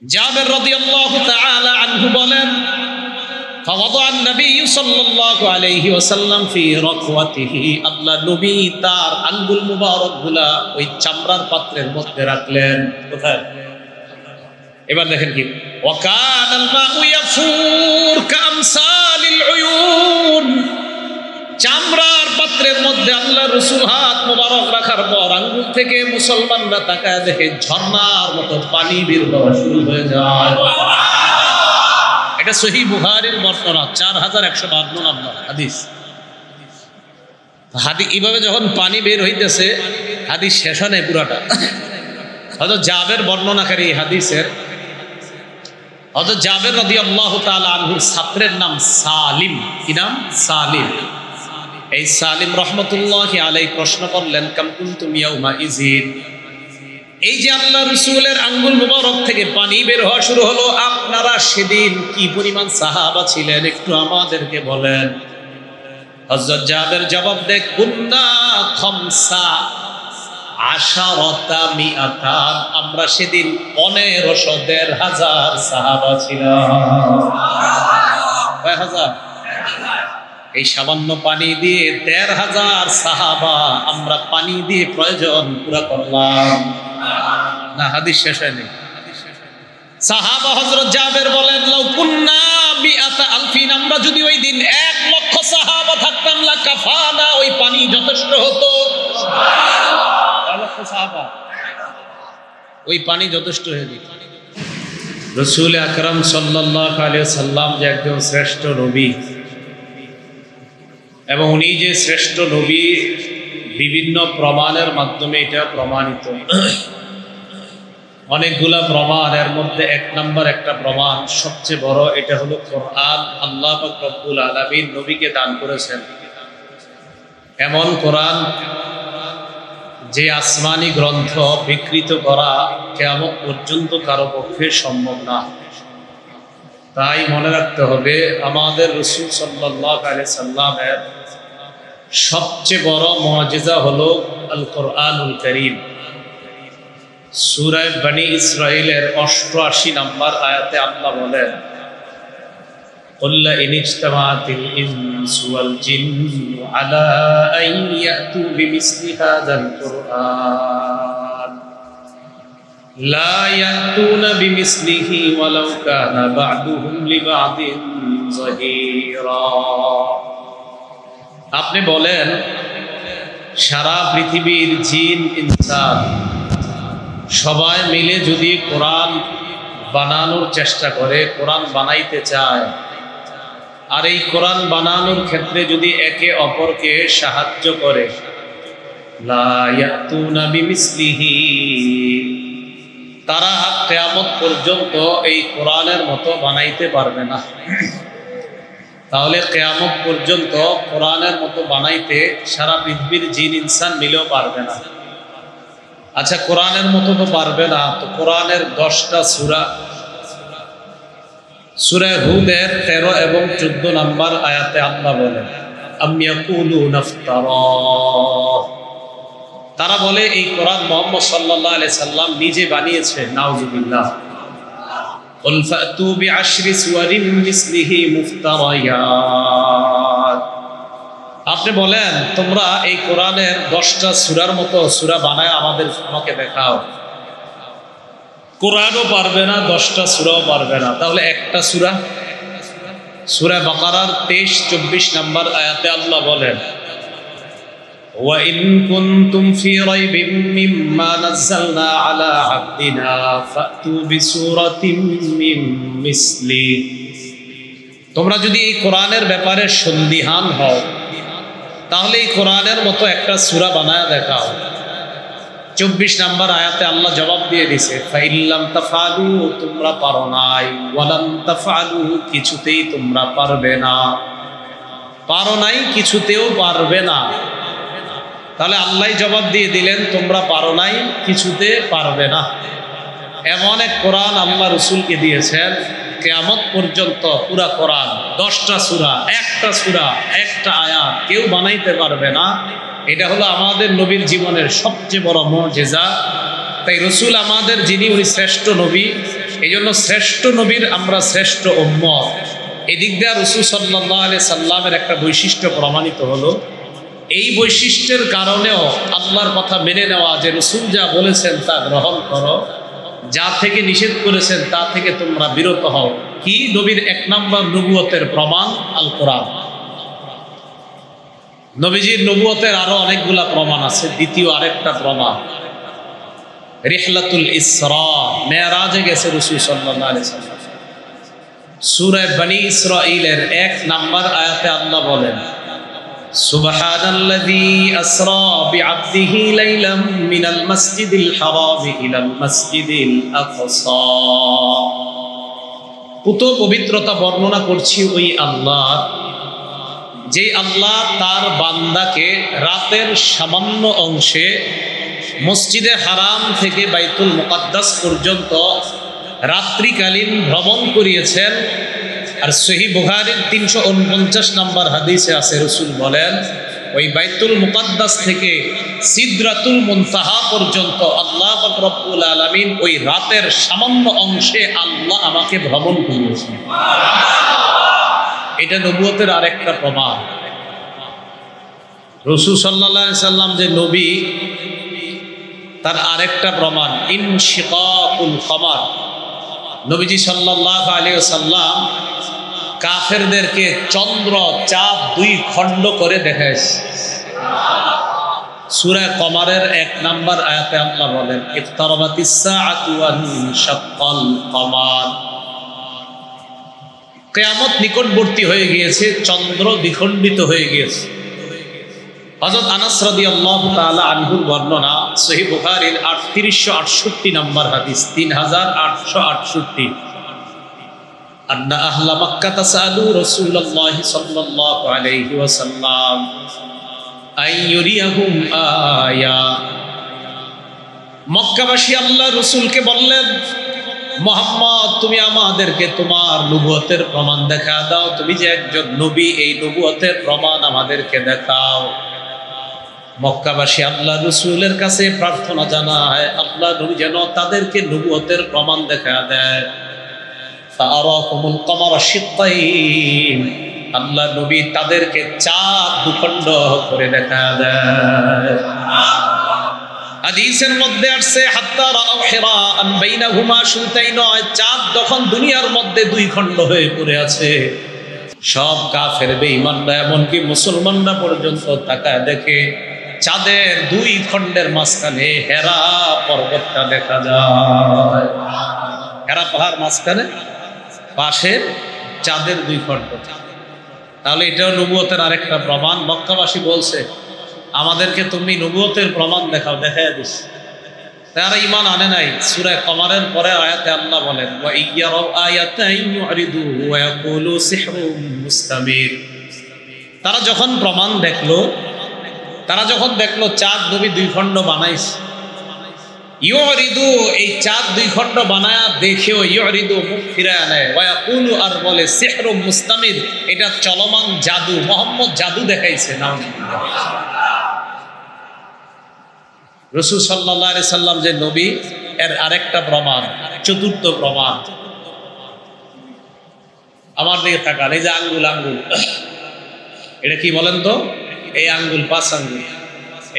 জাবের রাদিয়াল্লাহু তাআলা আনহু বলেন, فوضع النبي صلى الله عليه وسلم في ركوته, আল্লাহ নবী তার আঙ্গুল মুবারকগুলা ওই চামড়ার পাত্রের মধ্যে রাখলেন। কোথায়? এবার দেখেন কি, وكان الماء يفور كأمثال العيون, চামড়ার পাত্রের মধ্যে আল্লাহ রাসূল হাত মোবারক রাখার পর আঙ্গুল থেকে মুসলমানরা তাকায় দেখে ঝর্ণার মতো পানি বের হওয়া শুরু হয়ে যায়। এটা সহিহ বুখারীর বর্ণনা 4152 নম্বর হাদিস। এইভাবে যখন পানি বের হইতেছে, হাদিস শেষ হয় নাই পুরাটা। হযরত জাবের বর্ণনাকারী হাদিসের, হযরত জাবের রাদিয়াল্লাহু তাআলা আনহুর ছাত্রের নাম সালিম। কি নাম? সালিম। এই সালিম রহমতুল্লাহি আলাইহি প্রশ্ন করলেন, কাম কুনতুম ইয়াউমা ইযিন, এই যে আল্লাহ রাসূলের আঙ্গুল মুবারক থেকে পানি বের হওয়া শুরু হলো, আপনারা সেদিন কি পরিমাণ সাহাবা ছিলেন একটু আমাদেরকে বলেন। হযরত জাবের জবাব দেয়, কুন্না খামসা আশারাতা মিআতান, আমরা সেদিন 1500 সাহাবা ছিলাম। কয় হাজার? এই সামান্য পানি দিয়ে 1500 সাহাবা আমরা পানি দিয়ে প্রয়োজন পুরা করলাম। না, হাদিস শেষ হয়নি। সাহাবা হযরত জাবের বলেন, লাউ কুন্না বিআতা আলফিন, আমরা যদি ওই দিন 1 লক্ষ সাহাবা থাকতাম, লা কাফানা, ওই পানি যথেষ্ট হতো। সুবহানাল্লাহ, 1 লক্ষ সাহাবা, ওই পানি যথেষ্ট হয়ে যেত। রাসূল আকরাম সাল্লাল্লাহু আলাইহি সাল্লাম যে একজন শ্রেষ্ঠ নবী, এবং উনি যে শ্রেষ্ঠ নবী বিভিন্ন প্রমাণের মাধ্যমে এটা প্রমাণিত। অনেকগুলা প্রমাণ, এর মধ্যে 1 নম্বর একটা প্রমাণ সবচেয়ে বড়, এটা হলো কোরআন। আল্লাহ পাক রব্বুল আলামিন নবীকে দান করেছেন এমন কোরআন যে আসমানি গ্রন্থ বিকৃত করা কিয়ামত পর্যন্ত কারো পক্ষে সম্ভব না। তাই মনে রাখতে হবে, আমাদের রাসূল সাল্লাল্লাহু আলাইহি সাল্লামের সবচেয়ে বড় মুআজিজা হলো আল কোরআনুল কারীম। সূরা বনী ইসরাঈলের 88 নম্বর আয়াতে আল্লাহ বলেন, কুল লা ইন ইজতামাআতিল ইনসু ওয়াল জিন্নু আলা আন ইয়াতু বিমিসলি হাযাল কুরআন লা ইয়াতুনা বিমিসলিহি ওয়ালাউ কানা বা'দুহুম লিবা'দিন যাহীরা। আপনি বলেন, সারা পৃথিবীর জিন ইনসান সবাই মিলে যদি কোরআন বানানোর চেষ্টা করে, কোরআন বানাইতে চায়, আর এই কোরআন বানানোর ক্ষেত্রে যদি একে অপরকে সাহায্য করে, লা ইয়াতুনা বিমিসলিহি, তারা কিয়ামত পর্যন্ত এই কোরআনের মতো বানাইতে পারবে না। তাহলে কিয়ামত পর্যন্ত কোরআনের মতো বানাইতে সারা পৃথিবীর জিন ইনসান মিলেও পারবে না। আচ্ছা, কোরআনের মতো তো পারবে না, তো কোরআনের 10টা সূরা, সূরা হুদের 13 এবং 14 নম্বর আয়াতে আল্লাহ বলেন, আম ইয়াকুলুনা ইফতারা, তারা বলে এই কোরআন মুহাম্মদ সাল্লাল্লাহু আলাইহি সাল্লাম নিজে বানিয়েছেন। নাউযুবিল্লাহ। কুল ফাতু বিআশরি সুওয়ারিন মিসলিহি মুফতারায়াত, আপনি বলেন তোমরা এই কোরআনের 10টা সূরার মতো সূরা বানায় আমাকে দেখাও। কোরআনও পারবে না, 10টা সূরাও পারবে না, তাহলে একটা সূরা, সূরা বাকারার 23-24 নম্বর আয়াতে আল্লাহ বলেন, ওয়া ইন কুনতুম ফি রাইবিম মিম্মা নাযালনা আলা আবদিনা ফাতু বিসূরাতিম মিন মিসলি, তোমরা যদি এই কোরআনের ব্যাপারে সন্দিহান হও, তাহলে এই কোরআনের মতো একটা সূরা বানায় দেখাও। 24 নম্বর আয়াতে আল্লাহ জবাব দিয়ে দিয়েছে, ফাইল্লাম তাফআলু, তোমরা পারো নাই, ওয়ালাম তাফআলু, কিছুতেই তোমরা পারবে না, পারো নাই, কিছুতেও পারবে না। তাহলে আল্লাহ জবাব দিয়ে দিলেন, তোমরা পারো নাই, কিছুতে পারবে না। এমন এক কোরআন আল্লাহ রাসূলকে দিয়েছেন, কিয়ামত পর্যন্ত পুরা কোরআন 10টা সূরা, একটা সূরা, একটা আয়াত কেউ বানাইতে পারবে না। এটা হলো আমাদের নবীর জীবনের সবচেয়ে বড় মুআজিজা। তাই রাসূল আমাদের যিনি, উনি শ্রেষ্ঠ নবী, এই জন্য শ্রেষ্ঠ নবীর আমরা শ্রেষ্ঠ উম্মত। এদিক দিয়ে রাসূল সাল্লাল্লাহু আলাইহি সাল্লামের একটা বৈশিষ্ট্য প্রমাণিত হলো। এই বৈশিষ্ট্যের কারণেও আল্লাহর কথা মেনে নেওয়া, যে রাসূল যা বলেছেন তা গ্রহণ করো, যা থেকে নিষেধ করেছেন তা থেকে তোমরা বিরত হও। কি নবীর এক নম্বর নবুয়তের প্রমাণ আল কোরআন। নবীজির নবুয়তের আরো অনেকগুলা প্রমাণ আছে। দ্বিতীয় আরেকটা প্রমাণ রিহলাতুল ইসরা, মেরাজে গেছে রাসূল সাল্লাল্লাহু আলাইহি সাল্লাম। সূরা বনী ইসরাঈলের 1 নম্বর আয়াতে আল্লাহ বলেন, সুবহানাল্লাযী আসরা বিআবদিহি লাইলাম মিনাল মাসজিদিল হারাম ইলাল মাসজিদিল আকসা। পুত পবিত্রতা বর্ণনা করছি ওই আল্লাহ, যে আল্লাহ তার বান্দাকে রাতের সামান্য অংশে মসজিদে হারাম থেকে বাইতুল মুকাদ্দাস পর্যন্ত রাত্রিকালীন ভ্রমণ করিয়েছেন। আর সহিহ বুখারীর 349 নম্বর হাদিসে আছে, রাসূল বলেন, ওই বাইতুল মুকাদ্দাস থেকে সিদরাতুল মুনতাহা পর্যন্ত আল্লাহ পাক রব্বুল আলামিন ওই রাতের সামান্য অংশে আল্লাহ আমাকে ভ্রমণ করিয়েছেন। এটা নবুয়তের আরেকটা প্রমাণ। রাসূল সাল্লাল্লাহু আলাইহি সাল্লাম যে নবী, তার আরেকটা প্রমাণ ইনশিকাকুল কমার। নবীজি সাল্লাল্লাহু আলাইহি ওয়াসাল্লাম কাফেরদেরকে চন্দ্র চাঁদ 2 খণ্ড করে দেখাইছে। সূরা কমারের 1 নম্বর আয়াতে আল্লাহ বলেন, ইফতারাবাতিস সাআতু ওয়া ইনশাক্কাল কমার। কিয়ামত নিকটবর্তী হয়ে গিয়েছে, চন্দ্র দ্বিখণ্ডিত হয়ে গিয়েছে। হযরত আনাস রাদিয়াল্লাহু তাআলা আনহুর বর্ণনা, সহিহ বুখারীর 3868 নম্বর হাদিস, 3868, আন্না আহলা মক্কা তাসালু রাসূলুল্লাহ সাল্লাল্লাহু আলাইহি ওয়াসাল্লাম আইয়ুরিয়াহুম আয়া। মক্কাবাসী আল্লাহ রাসূলকে বললেন, মুহাম্মদ, তুমি আমাদেরকে তোমার নবুয়তের প্রমাণ দেখা দাও। তুমি যে একজন নবী, এই নবুয়তের প্রমাণ আমাদেরকে দেখাও। মক্কাবাসী আল্লাহ রাসূলের কাছে প্রার্থনা জানায়, আল্লাহ নবী যেন তাদেরকে নবুয়তের প্রমাণ দেখা দেয়। ফাআরাকুমুল কমারা শিক্কাইন, আল্লাহ নবী তাদেরকে চাঁদ 2 খণ্ড করে দেখা দেয়। হাদিসের মধ্যে আসছে, হাত্তা রাআউ হিরাআন বাইনাহুমা শুতাইন, চাঁদ যখন দুনিয়ার মধ্যে 2 খণ্ড হয়ে পড়ে আছে, সব কাফের বেঈমানরা এমনকি মুসলমানরা পর্যন্ত তাকায় দেখে চাঁদের 2 খণ্ডের মাঝখানে হেরা পর্বতটা দেখা যায়। হেরা পাহাড় মাঝখানে, পাশে চাঁদের 2 খণ্ড। তাহলে এটাও নবুয়তের আরেকটা প্রমাণ। মক্কাবাসী বলছে, আমাদেরকে তুমি নবুয়তের প্রমাণ দেখাও, দেখায় দিস। তারা ঈমান আনে নাই। সূরা কমারের পরে আয়াতে আল্লাহ বলেন, ওয়া ইয়ারাউ আয়াতান ইউরিদু ওয়া ইয়াকুলু সিহরুম মুস্তামির। তারা যখন প্রমাণ দেখলো, তারা যখন দেখলো চাঁদ নবী 2 খণ্ড বানাইছে, ইউরিদু, এই চাঁদ 2 খণ্ড বানায়া দেখেও ইউরিদু, মুখ ফিরায় নেয়, ওয়া ইয়াকুলু, আর বলে সিহরুম মুস্তামির, এটা চলমান জাদু, মুহাম্মদ জাদু দেখাইছে। নাউজুবিল্লাহ। রাসূল সাল্লাল্লাহু আলাইহি সাল্লাম যে নবী, এর আরেকটা প্রমাণ, চতুর্থ প্রমাণ। আমার দিকে তাকান, এই যে আঙ্গুল, এটা কি বলেন তো? এই আঙ্গুল, 5 আঙ্গুল।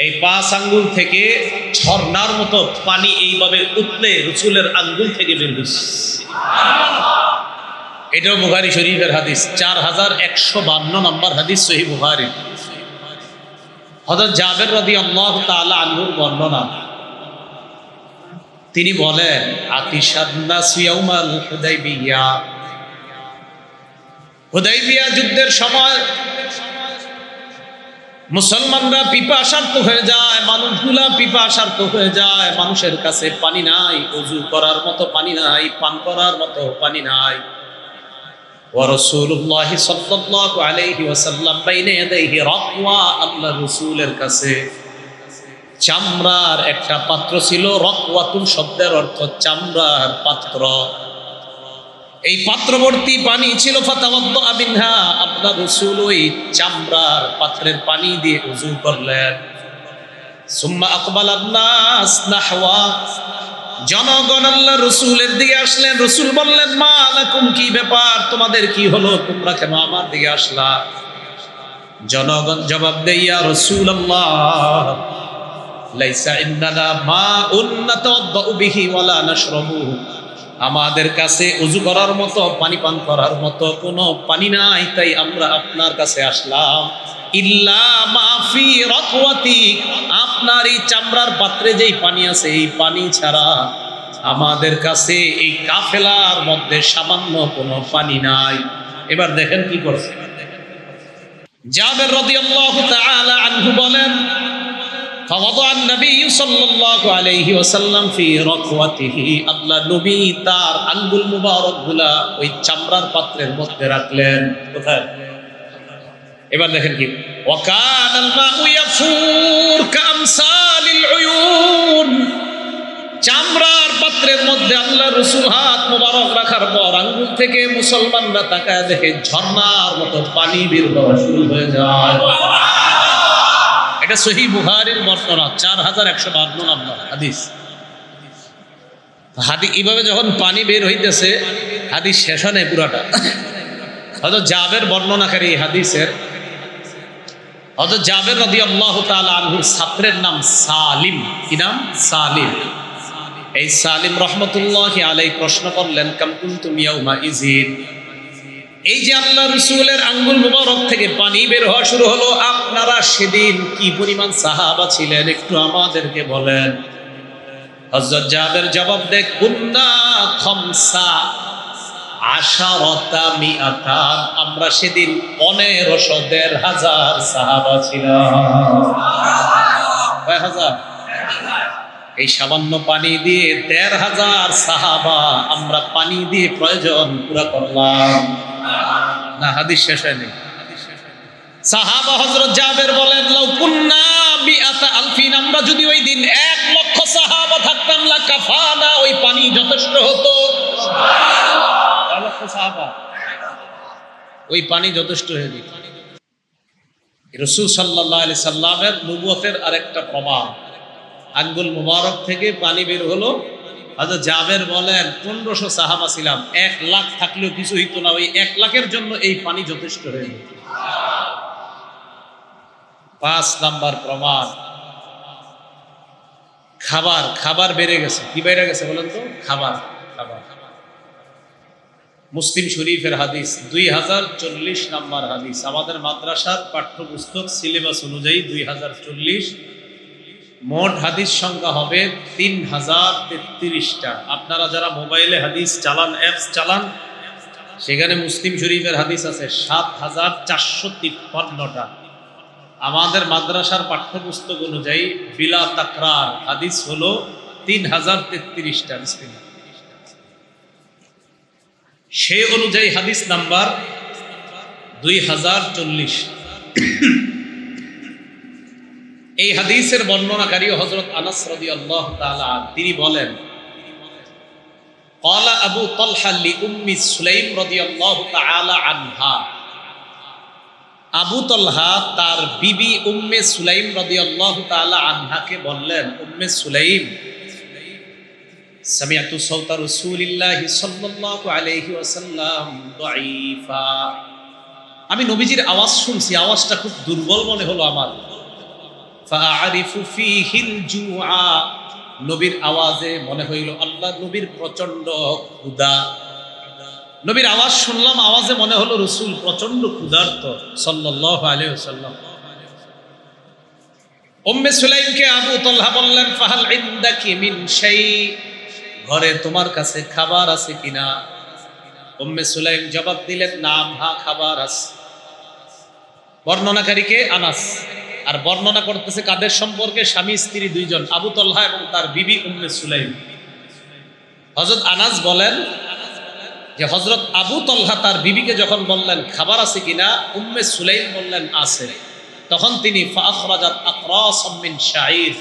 এই 5 আঙ্গুল থেকে ঝর্ণার মতো পানি এইভাবে উতলে রাসূলের আঙ্গুল থেকে বের হচ্ছে। এটাও বুখারী শরীফের হাদিস, 4152 নম্বর হাদিস, সহিহ বুখারী। হযরত জাবের রাদিয়াল্লাহু তাআলা আনহুর বর্ণনা, তিনি বলেন, আতিশান নাস ইয়াউমাল হুদাইবিয়া, হুদাইবিয়া যুদ্ধের সময় মুসলমানরা পিপাসার্ত হয়ে যায়, মানুষগুলা পিপাসার্ত হয়ে যায়। মানুষের কাছে পানি নাই, ওযু করার মতো পানি নাই, পান করার মতো পানি নাই। ওয়া রাসূলুল্লাহ সাল্লাল্লাহু আলাইহি ওয়াসাল্লাম বাইনা ইয়াদাইহি রাকওয়া, আল্লাহ রাসূলের কাছে চামড়ার একটা পাত্র ছিল। রাকওয়াতুন শব্দের অর্থ চামড়ার পাত্র। এই পাত্রবর্তী পানি ছিল। ফাতাওয়াদ্দা মিনহা, আল্লাহ রাসূল ওই চামড়ার পাত্রের পানি দিয়ে ওযু করলেন। সুম্মা আকবালান নাস নাহওয়া, জনগণ আল্লাহ রসুলের দিকে আসলেন। রসুল বললেন, মা লাকুম, কি ব্যাপার, তোমাদের কি হলো, তোমরা কেন আমার দিকে আসলা? জনগণ জবাব দেয়, ইয়া রাসূলুল্লাহ, লাইসা ইন্দানা মাউন নাতাওয়াদ্দাউ বিহি ওয়ালা নাশরাবুহু, আমাদের কাছে ওযু করার মতো, পানি পান করার মতো কোনো পানি নাই, তাই আমরা আপনার কাছে আসলাম। ইল্লা মা ফি রাকওয়াতি, আপনার এই চামড়ার পাত্রে যেই পানি আছে এই পানি ছাড়া আমাদের কাছে এই কাফেলার মধ্যে সামান্য কোনো পানি নাই। এবার দেখেন কি করছে। জাবের রাদিয়াল্লাহু তাআলা আনহু বলেন, ফাওয়াদা আন-নবী সাল্লাল্লাহু আলাইহি ওয়াসাল্লাম ফি রাকওয়াতিহি, আল্লাহ নবী তার আঙ্গুল মুবারকগুলা ওই চামড়ার পাত্রের মধ্যে রাখলেন। কোথায়? এবার দেখেন কি, ওয়া কানাল মাউ ইয়াফুর কামসালিল উয়ুন, চামড়ার পাত্রের মধ্যে আল্লাহ রাসূল হাত মোবারক রাখার পর আঙ্গুল থেকে মুসলমানরা তাকায় দেখে ঝর্ণার মতো পানি বের হওয়া শুরু হয়ে যায়। এটা সহিহ বুখারীর বর্ণনা, 4152 নম্বর হাদিস। এইভাবে যখন পানি বের হইতেছে, হাদিস শেষ হয় নাই পুরাটা। হয়তো জাবের বর্ণনাকারী হাদিসের, হয়তো জাবের রাদিয়াল্লাহু তাআলা আনহুর ছাত্রের নাম সালিম। কি নাম? সালিম। এই সালিম রহমতুল্লাহি আলাইহি প্রশ্ন করলেন, কাম কুনতুম ইয়াউমা ইযিন, এই যে আল্লাহ রাসূলের আঙ্গুল মুবারক থেকে পানি বের হওয়া শুরু হলো, আপনারা সেদিন কি পরিমাণ সাহাবা ছিলেন একটু আমাদেরকে বলেন। হযরত জাবের জবাব দেয়, কুন্না খামসা আশারাতা মিআতান, আমরা সেদিন 1500 সাহাবা ছিলাম। কয় হাজার? এই সামান্য পানি দিয়ে 1500 সাহাবা আমরা পানি দিয়ে প্রয়োজন পুরা করলাম। না, হাদিস শেষ হয়নি। সাহাবা হযরত জাবের বলেন, লাউ কুন্না মিআতা আলফিন, আমরা যদি ওই দিন 1 লক্ষ সাহাবা থাকতাম, লা কাফানা, ওই পানি যথেষ্ট হতো। সুবহানাল্লাহ, 1 লক্ষ সাহাবা, ওই পানি যথেষ্ট হয়ে যেত। রাসূল সাল্লাল্লাহু আলাইহি সাল্লামের নবুয়তের আরেকটা প্রমাণ, আঙ্গুল মুবারক থেকে পানি বের হলো। হযরত জাবের বলেন, 1500 সাহাবা ছিলাম, 1 লাখ থাকলেও কিছু হইতো না, ওই 1 লাখের জন্য এই পানি যথেষ্ট হয়ে যেত। 5 নাম্বার প্রমাণ, খাবার বেড়ে গেছে। কি বেড়ে গেছে বলেন তো? খাবার। মুসলিম শরীফের হাদিস, 2040 নাম্বার হাদিস। আমাদের মাদ্রাসার পাঠ্যপুস্তক সিলেবাস অনুযায়ী 2040, মোট হাদিস সংখ্যা হবে 3033টা। আপনারা যারা মোবাইলে হাদিস চালান, অ্যাপস চালান, সেখানে মুসলিম শরীফের হাদিস আছে 7453টা। আমাদের মাদ্রাসার পাঠ্যপুস্তক অনুযায়ী বিলা তাকরার হাদিস হলো 3033টা। সেই অনুযায়ী হাদিস নাম্বার 2040। এই হাদিসের বর্ণনাকারী হযরত আনাস রাদিয়াল্লাহু তাআলা, তিনি বলেন, ক্বালা আবু তালহা লি উম্মি সুলাইম রাদিয়াল্লাহু তাআলা আনহা, আবু তালহা তার বিবি উম্মে সুলাইম রাদিয়াল্লাহু তাআলা আনহাকে বললেন, উম্মে সুলাইম, সামিআতু সাওতা রাসূলিল্লাহি সাল্লাল্লাহু আলাইহি ওয়াসাল্লাম দাঈফা, আমি নবীজির আওয়াজ শুনছি, আওয়াজটা খুব দুর্বল মনে হলো আমার। ফাআরিফু ফীহিল জুআ, নবীর আওয়াজে মনে হইল আল্লাহ নবীর প্রচন্ড ক্ষুধা। নবীর আওয়াজ শুনলাম, আওয়াজে মনে হলো রাসূল প্রচন্ড ক্ষুধার্ত সাল্লাল্লাহু আলাইহি ওয়াসাল্লাম। উম্মে সুলাইমকে আবু তালহা বললেন, ফাহাল ইনদাকি মিন শাই, ঘরে তোমার কাছে খাবার আছে কিনা? উম্মে সুলাইম জবাব দিলেন, নাম, হ্যাঁ খাবার আছে। বর্ণনাকারীকে আনাস, আর বর্ণনা করতেছে কাদের সম্পর্কে? স্বামী স্ত্রী দুইজন, আবু তালহা এবং তার বিবি উম্মে সুলাইম। হযরত আনাস বলেন যে হযরত আবু তালহা তার বিবিকে যখন বললেন খাবার আছে কিনা, উম্মে সুলাইম বললেন আছে। তখন তিনি ফাখরাজাত আকরাসাম মিন শাঈর,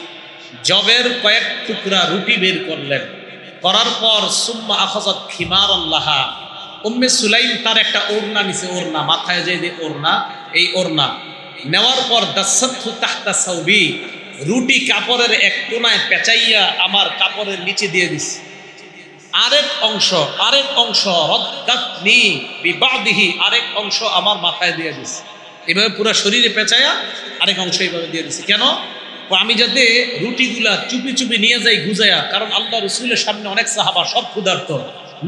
জবের কয়েক টুকরা রুটি বের করলেন। করার পর সুম্মা আখাযাত খিমারান লাহা, উম্মে সুলাইম তার একটা ওড়না নিছে, ওড়না মাথায় যে ওড়না, এই ওড়না নেওয়ার পর দাসাতহু তাহতা সাউবি, রুটি কাপড়ের এক কোনায় পেঁচাইয়া আমার কাপড়ের নিচে দিয়ে দিছে, আরেক অংশ রদ্দাতনি বিবাদিহি, আরেক অংশ আমার মাথায় দিয়ে দিছে। এভাবে পুরো শরীরে পেঁচাইয়া আরেক অংশ এইভাবে দিয়ে দিছে। কেন? আমি যাতে রুটিগুলা চুপি চুপি নিয়ে যাই গুজাইয়া, কারণ আল্লাহ রসুলের সামনে অনেক সাহাবা সব ক্ষুধার্ত,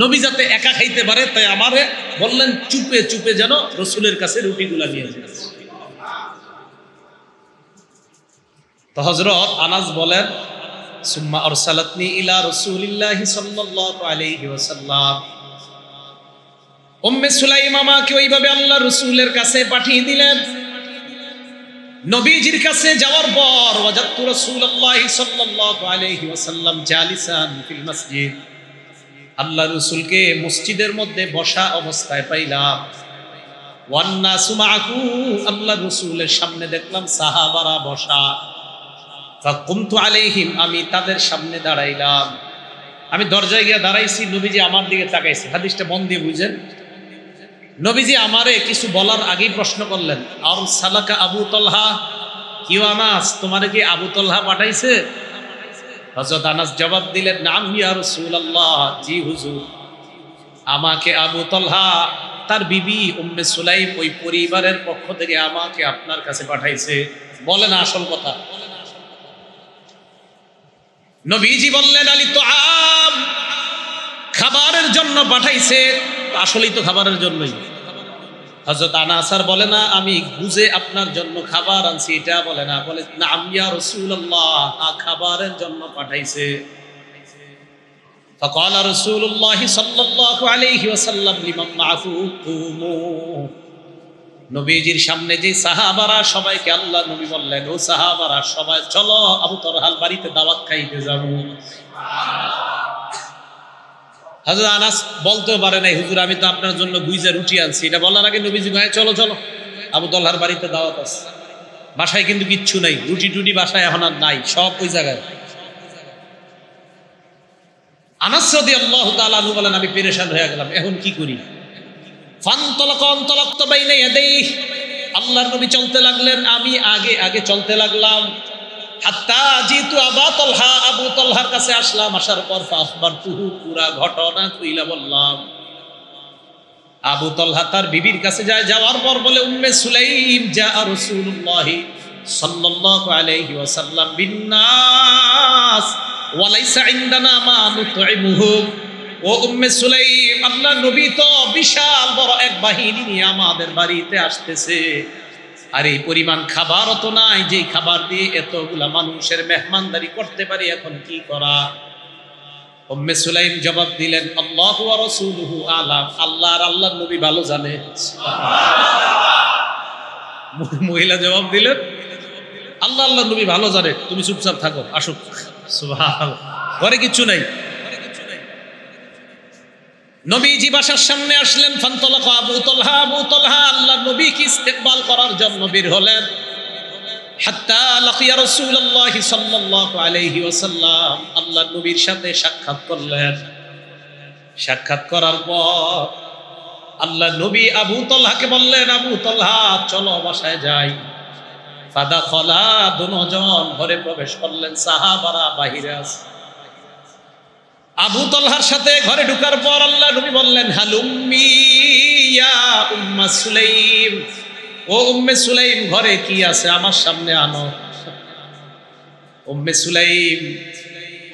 নবী যাতে একা খাইতে পারে, তাই আমারে বললেন চুপে চুপে যেন রসুলের কাছে রুটিগুলা নিয়ে যায়। তো হযরত আনাস বলেন, সুম্মা আরসালাতনি ইলা রাসূলিল্লাহি সাল্লাল্লাহু আলাইহি ওয়াসাল্লাম, উম্মে সুলাইম আমাকে ওইভাবে আল্লাহ রসুলের কাছে পাঠিয়ে দিলেন। নবীজির কাছে যাওয়ার পর ওয়াজাদতু রাসূলুল্লাহি সাল্লাল্লাহু আলাইহি ওয়াসাল্লাম জালিসান ফিল মসজিদ, আল্লাহ রসুলকে মসজিদের মধ্যে বসা অবস্থায় পাইলাম। ওয়ান নাসু মাআহু, আল্লাহ রসুলের সামনে দেখলাম সাহাবারা বসা। ফাকুমতু আলাইহিম, আমি তাদের সামনে দাঁড়াইলাম। আমি দরজায় গিয়ে দাঁড়াইছি, নবীজি আমার দিকে তাকাইছে। হাদিসটা মন দিয়ে বুঝেন। নবীজি আমারে কিছু বলার আগেই প্রশ্ন করলেন, আর সালাকা আবু তলহা, কি আনাস, তোমারে কি আবু তলহা পাঠাইছে? হযরত আনাস জবাব দিলেন, নাম ইয়া রাসূলুল্লাহ, জি হুজুর, আমাকে আবু তলহা তার বিবি উম্মে সুলাইম ওই পরিবারের পক্ষ থেকে আমাকে আপনার কাছে পাঠাইছে। বলেন আসল কথা। নবীজি বললেন, আলী তো আম, খাবারের জন্য পাঠাইছে। আসলেই তো খাবারের জন্যই। হযরত আনাস আর বলে না আমি বুঝে আপনার জন্য খাবার আনছি, এটা বলে না, বলে নাম ইয়া রাসূলুল্লাহ, খাবারের জন্য পাঠাইছে। ফাকালা রাসূলুল্লাহ সাল্লাল্লাহু আলাইহি ওয়াসাল্লাম লিমান মাআহু কুমু, নবীজির সামনে যে সাহাবারা সবাইকে আল্লাহ নবী বললেন, ও সাহাবারা সবাই চলো আবু তলহার বাড়িতে দাওয়াত খাইতে যাবো। হযরত আনাস বলতেও পারে নাই, হুজুর আমি তো আপনার জন্য গুইজা রুটি আনছি। এটা বলার আগে নবীজি ভাই চলো চলো আবু তলহার বাড়িতে দাওয়াত আছে। বাসায় কিন্তু কিচ্ছু নাই, রুটি টুটি বাসায় এখন আর নাই, সব ওই জায়গায়। আনাস রাদিয়াল্লাহু তাআলা আনহু বলেন, আমি পেরেশান হয়ে গেলাম, এখন কি করি? ফানতালাকা বাইনা ইয়াদাইহি, আল্লাহর নবী চলতে লাগলেন, আমি আগে আগে চলতে লাগলাম। হাত্তা জিতু আবু তলহা, আবু তলহার কাছে আসলাম। আসার পর ফাখবারতুহু, পুরা ঘটনা কইলা বললাম। আবু তলহা তার বিবির কাছে যায়, যাওয়ার পর বলে, উম্মে সুলাইম জা রাসূলুল্লাহ সাল্লাল্লাহু আলাইহি ওয়াসাল্লাম বিন্নাস ওয়া লাইসা ইনদানা মা নুতইমুহুম। ও উম্মে সুলাইম, আল্লাহর নবী তো বিশাল বড় এক বাহিনী নিয়ে আমাদের বাড়িতে আসতেছে, আর এই পরিমাণ খাবারও তো নাই যে খাবার দিয়ে এতগুলা মানুষের মেহমানদারি করতে পারি, এখন কি করা? উম্মে সুলাইম জবাব দিলেন, আল্লাহু ওয়া রাসূলুহু আলাম, আল্লাহ আর আল্লাহর নবী ভালো জানে। মহিলা জবাব দিলেন, আল্লাহ আল্লাহর নবী ভালো জানে, তুমি চুপচাপ থাকো, আসুক। সুবহানাল্লাহ, ঘরে কিচ্ছু নাই। নবীজি বাসার সামনে আসলেন। ফানতালাকা আবু তলহা, আবু তলহা আল্লাহর নবীকে ইস্তেকবাল করার জন্য বের হলেন। হাত্তা লাকিয়া রাসূলুল্লাহ সাল্লাল্লাহু আলাইহি ওয়াসাল্লাম, আল্লাহর নবীর সাথে সাক্ষাৎ করলেন। সাক্ষাৎ করার পর আল্লাহর নবী আবু তলহাকে বললেন, আবু তলহা চলো বাসায় যাই। ফাদাখালা, দুজন ঘরে প্রবেশ করলেন, সাহাবারা বাহিরে আছে। আবু তলহার সাথে ঘরে ঢোকার পর আল্লাহ নবী বললেন, হালুম্মি ইয়া উম্মে সুলাইম, ও উম্মে সুলাইম ঘরে কি আছে আমার সামনে আনো। উম্মে সুলাইম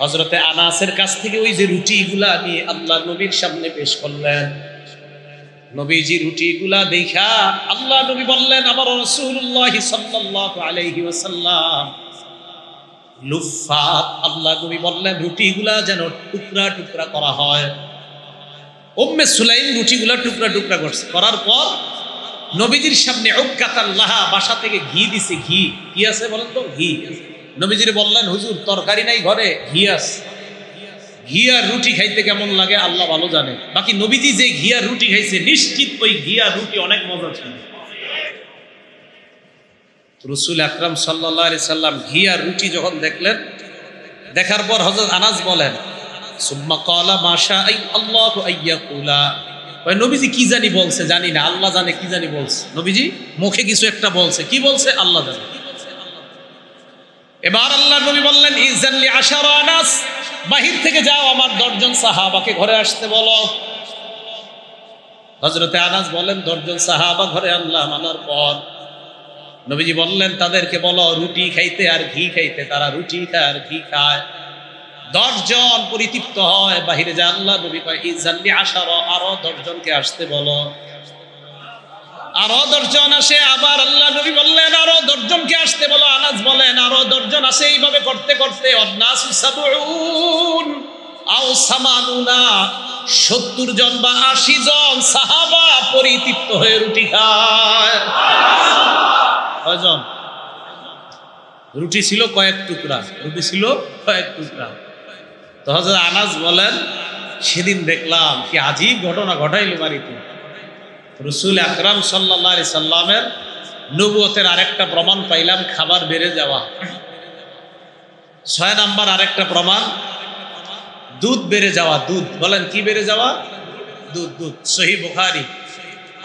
হযরতে আনাসের কাছ থেকে ওই যে রুটিগুলা নিয়ে আল্লাহ নবীর সামনে পেশ করলেন। নবীজি রুটিগুলা দেখা আল্লাহ নবী বললেন, আমার রাসূলুল্লাহ সাল্লাল্লাহু আলাইহি ওয়াসাল্লাম লুফাত, আল্লাহ নবী বললেন রুটিগুলা যেন টুকরা টুকরা করা হয়। উম্মে সুলাইম রুটিগুলা টুকরা টুকরা করছে, করার পর নবীজির সামনে উক্কাতাল্লাহ, বাসা থেকে ঘি দিছে। ঘি কি আছে বলেন তো? ঘি। নবীজির বললেন, হুজুর তরকারি নাই ঘরে, ঘি আছে। ঘি আর রুটি খাইতে কেমন লাগে আল্লাহ ভালো জানে। বাকি নবীজি যে ঘি আর রুটি খাইছে, নিশ্চিত ওই ঘি আর রুটি অনেক মজা ছিল। রাসূল আকরাম সাল্লাল্লাহু আলাইহি সাল্লাম ঘি আর রুটি যখন দেখলেন, দেখার পর হযরত আনাস বলেন, সুম্মা ক্বালা মাশা আল্লাহু আইয়াকুলা, ওই নবীজি কি জানি বলছে, জানি না, আল্লাহ জানে কি জানি বলছে। নবীজি মুখে কিছু একটা বলছে, কি বলছে আল্লাহ জানে। এবার আল্লাহ নবী বললেন ইজাল্লি আশারা আনাস, বাহির থেকে যাও আমার 10 জন সাহাবাকে ঘরে আসতে বলো। হযরতে আনাস বলেন 10 জন সাহাবা ঘরে আনলাম, আনার পর নবীজি বললেন তাদেরকে বলো রুটি খাইতে আর ঘি খাইতে। তারা রুটি খায় আর ঘি খায়। 10 জন পরিতৃপ্ত হয়, বাহিরে যায়। আল্লাহ নবী কয় ইজাল্লি আশারা, আরো 10 জনকে আসতে বলো। আরো 10 জন আসে। আবার আল্লাহ নবী বললেন আরো 10 জনকে আসতে বলো। আনাস বলেন আরো 10 জন আসে। এইভাবে করতে করতে অন্নাসু সাবউন আও সামানুনা, 70 জন বা 80 জন সাহাবা পরিতৃপ্ত হয়ে রুটি খায়। কয়জন? রুটি ছিল কয়েক টুকরা, রুটি ছিল কয়েক টুকরা। তো হযরত আনাস বলেন সেদিন দেখলাম কি আজীব ঘটনা ঘটাইল বাড়িতে। রাসূল আকরাম সাল্লাল্লাহু আলাইহি সাল্লামের নবুয়তের আরেকটা প্রমাণ পাইলাম, খাবার বেড়ে যাওয়া। 6 নাম্বার আরেকটা প্রমাণ, দুধ বেড়ে যাওয়া। দুধ বলেন কি বেড়ে যাওয়া? দুধ। দুধ সহিহ বুখারী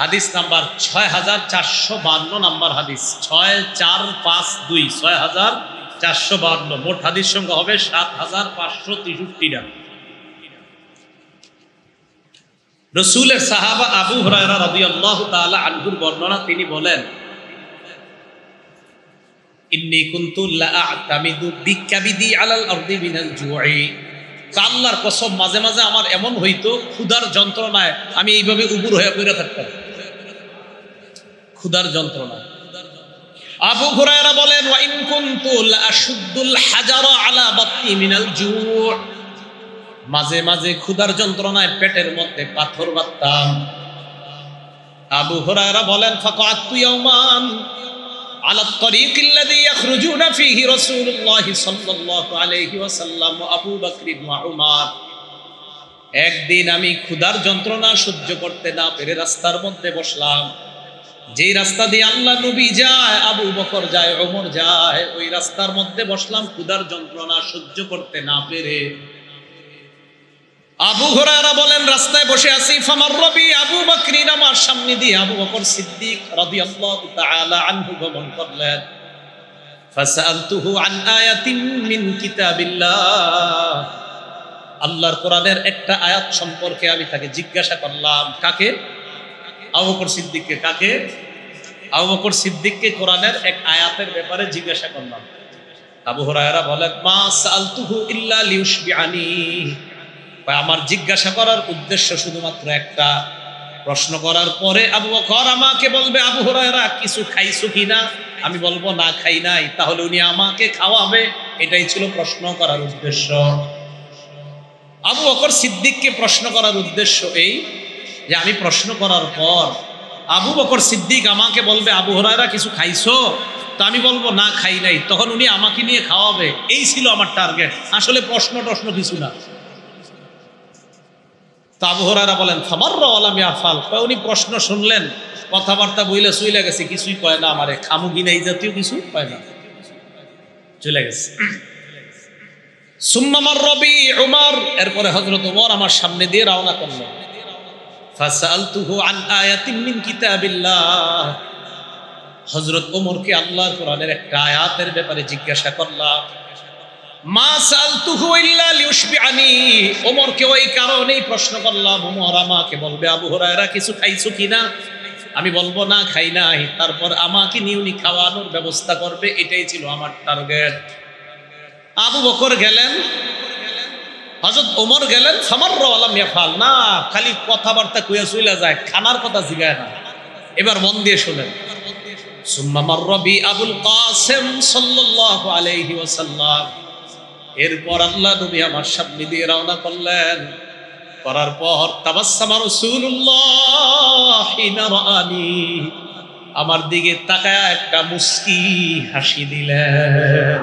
হাদিস নাম্বার 6452 নাম্বার হাদিস, 6452, 6452। মোট হাদিস সংখ্যা হবে 7563টা। রাসূলের সাহাবা আবু হুরায়রা রাদিয়াল্লাহু তাআলা আনহুর বর্ণনা, তিনি বলেন ইন্নী কুনতু লা আ'তামিদু বিকাবিদি আলাল আরদি মিনাল জু'i। আল্লাহর কসম মাঝে মাঝে আমার এমন হইতো ক্ষুধার যন্ত্রণায় আমি এইভাবে উবুর হয়ে পড়ে থাকতাম, ক্ষুধার যন্ত্রণায়। আবু হুরায়রা বলেন ওয়া ইন কুনতু লা আশুদ্দুল হাজারা আলা বাতনি মিনাল জু'। মাঝে মাঝে ক্ষুধার যন্ত্রণায় পেটের মধ্যে পাথর বাঁধতাম। আবু হুরায়রা বলেন ফাকাতু ইয়াওমান আলা আত-তারিকিল্লাযী ইয়াখরুজুনা ফীহি রাসূলুল্লাহ সাল্লাল্লাহু আলাইহি ওয়াসাল্লাম ওয়া আবু বকর ওয়া উমর। একদিন আমি ক্ষুধার যন্ত্রণা সহ্য করতে না পেরে রাস্তার মধ্যে বসলাম। যেই রাস্তা দিয়ে আল্লাহ নবী যায়, আবু বকর যায়, ওমর যায়, ওই রাস্তার মধ্যে বসলাম ক্ষুধার যন্ত্রণা সহ্য করতে না পেরে। আবু হুরায়রা বলেন রাস্তায় বসে আছি, ফামাররা বি আবু বকর, আমার সামনে দিয়ে আবু বকর সিদ্দিক রাদিয়াল্লাহু তাআলা আনহু গমন করলেন। ফাসালতুহু আন আয়াতিন মিন কিতাবিল্লাহ, আল্লাহর কোরআনের একটা আয়াত সম্পর্কে আমি তাকে জিজ্ঞাসা করলাম। কাকে? আবু বকর সিদ্দিককে। কাকে? আবু বকর সিদ্দিককে কোরআনের এক আয়াতের ব্যাপারে জিজ্ঞাসা করলাম। আবু হুরায়রা বলেন মা সালতুহু ইল্লা লিউশবিআনি, আমার জিজ্ঞাসা করার উদ্দেশ্য শুধুমাত্র একটা। প্রশ্ন করার পরে আবু বকর আমাকে বলবে আবু হুরায়রা কিছু খাইছো কিনা? আমি বলবো না খাই নাই, তাহলে উনি আমাকে খাওয়াবে। এটাই ছিল প্রশ্ন করার উদ্দেশ্য। আবু বকর সিদ্দিককে প্রশ্ন করার উদ্দেশ্য এই যে আমি প্রশ্ন করার পর আবু বকর সিদ্দিক আমাকে বলবে আবু হুরায়রা কিছু খাইছো? তো আমি বলবো না খাই নাই, তখন উনি আমাকে নিয়ে খাওয়াবে। এই ছিল আমার টার্গেট, আসলে প্রশ্ন কিছু না। তা আবু হুরায়রা বলেন ফামাররা ওয়া লাম ইয়াফাল, উনি প্রশ্ন শুনলেন, কথাবার্তা বইলে চলে গেছে, কিছুই কয় না আমারে, খামুগি নাই জাতীয় কিছু কয় না, চলে গেছে। সুম্মা মাররা বি উমর, এরপরে হযরত ওমর আমার সামনে দিয়ে রওনা করলেন। ফাসালতুহু আন আয়াতিন মিন কিতাবিল্লাহ, হযরত ওমরকে আল্লাহর কোরআনের একটা আয়াতের ব্যাপারে জিজ্ঞাসা করলাম। মা সালতুহু ইল্লা লিউশবিআনি, ওমরকে ওই কারণেই প্রশ্ন করলাম, ওমর আমাকে বলবে আবু হুরায়রা কিছু খাইছো কিনা? আমি বলবো না খাই নাই, তারপর আমাকে নিয়ে উনি খাওয়ানোর ব্যবস্থা করবে। এটাই ছিল আমার টার্গেট। আবু বকর গেলেন, হযরত ওমর গেলেন, ফামাররা ওয়া লাম ইয়াফাল, না খালি কথাবার্তা কইয়া চলে যায়, খানার কথা জিগায় না। এবার মন দিয়ে শুনেন। সুম্মা মাররা বি আবুল কাসিম সাল্লাল্লাহু আলাইহি ওয়াসাল্লাম, এরপর আল্লাহ নবী আমার সামনে দিয়ে রওনা করলেন। করার পর তাবাসসামা রাসূলুল্লাহ হিনা রাআনি, আমার দিকে তাকায়া একটা মুস্কি হাসি দিলেন।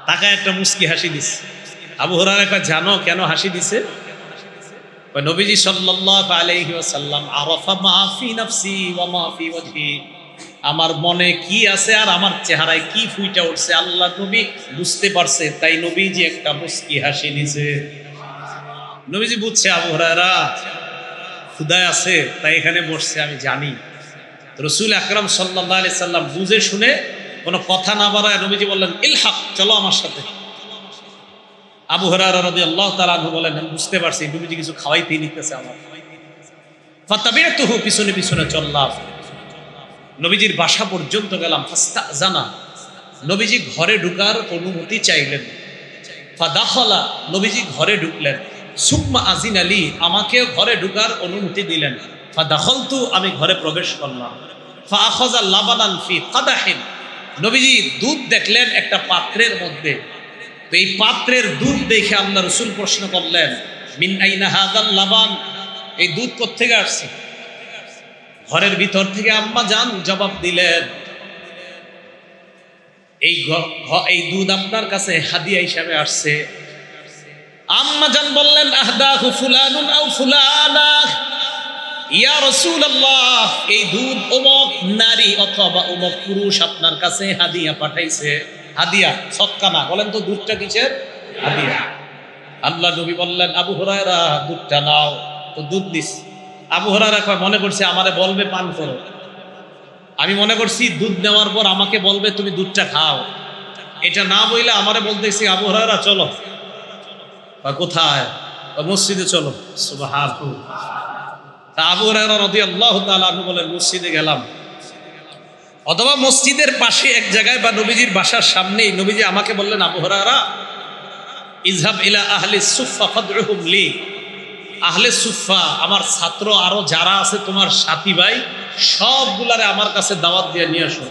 তাকায় একটা মুস্কি হাসি দিছে। আবু হুরায়রা কয় জানো কেন হাসি দিছে? কয় নবীজি সাল্লাল্লাহু আলাইহি ওয়াসাল্লাম আরাফা মা ফি নাফসি ওয়া মা ফি ওয়াজহি, আমার মনে কি আছে আর আমার চেহারায় কি ফুইটা উঠছে আল্লাহ নবী বুঝতে পারছে, তাই নবীজি একটা মুস্কি হাসি দিছে। নবীজি বুঝছে আবু হুরায়রা ক্ষুধায় আছে, তাই এখানে বসছে, আমি জানি। রাসূল আকরাম সাল্লাল্লাহু আলাইহি সাল্লাম বুঝে শুনে কোনো কথা না বাড়ায় নবীজি বললেন ইলহাক, চলো আমার সাথে। আবু হুরায়রা রাদিয়াল্লাহু তাআলা আনহু বলেন আমি বুঝতে পারছি নবীজি কিছু খাওয়াইতেই নিতেছে আমার। ফাতাবিতুহু, পিছনে পিছনে চললাম, নবীজির বাসা পর্যন্ত গেলাম। ফাস্তাজানা, নবীজি ঘরে ঢুকার অনুমতি চাইলেন। ফাদাখালা, নবীজি ঘরে ঢুকলেন। সুম্মা আজিন আলী, আমাকেও ঘরে ঢুকার অনুমতি দিলেন। ফাদাখালতু, আমি ঘরে প্রবেশ করলাম। ফাআখাযা লাবানান ফি কাদাহিন, নবীজি দুধ দেখলেন একটা পাত্রের মধ্যে। তো এই পাত্রের দুধ দেখে আল্লাহ রাসূল প্রশ্ন করলেন মিন আইনা হাযাল লাবান, এই দুধ কোত্থেকে আসছে? ঘরের ভিতর থেকে আম্মা জান জবাব দিলেন এই দুধ আপনার কাছে হাদিয়া হিসাবে আসছে। আম্মা জান বললেন আহদাহু ফুলানুন আও ফুলানা, ইয়া রাসূলুল্লাহ, এই দুধ অমুক নারী অথবা অমুক পুরুষ আপনার কাছে হাদিয়া পাঠাইছে। হাদিয়া, সদকা না। বলেন তো দুধটা কিসের? হাদিয়া। আল্লাহ নবী বললেন আবু হুরায়রা দুধটা নাও। তো দুধ দিস। আবু হুরায়রা মনে করছে আমারে বলবে পান করো। আমি মনে করছি দুধ নেওয়ার পর আমাকে বলবে তুমি দুধটা খাও। এটা না বইলে আমারে বলতেছি আবু হুরায়রা চলো। কোথায়? মসজিদে চলো। সুবহানাল্লাহ। তা আবু হুরায়রা রাদিয়াল্লাহু তাআলা আনহু বলেন মসজিদে গেলাম, অথবা মসজিদের পাশে এক জায়গায় বা নবীজির বাসার সামনেই নবীজি আমাকে বললেন আবু হুরায়রা ইযহাব ইলা আহলি সুফফা ফাদউহুম লি, আহলে সুফফা আমার ছাত্র আরো যারা আছে তোমার সাথী ভাই সবগুলারে আমার কাছে দাওয়াত দিয়ে নিয়ে আসো।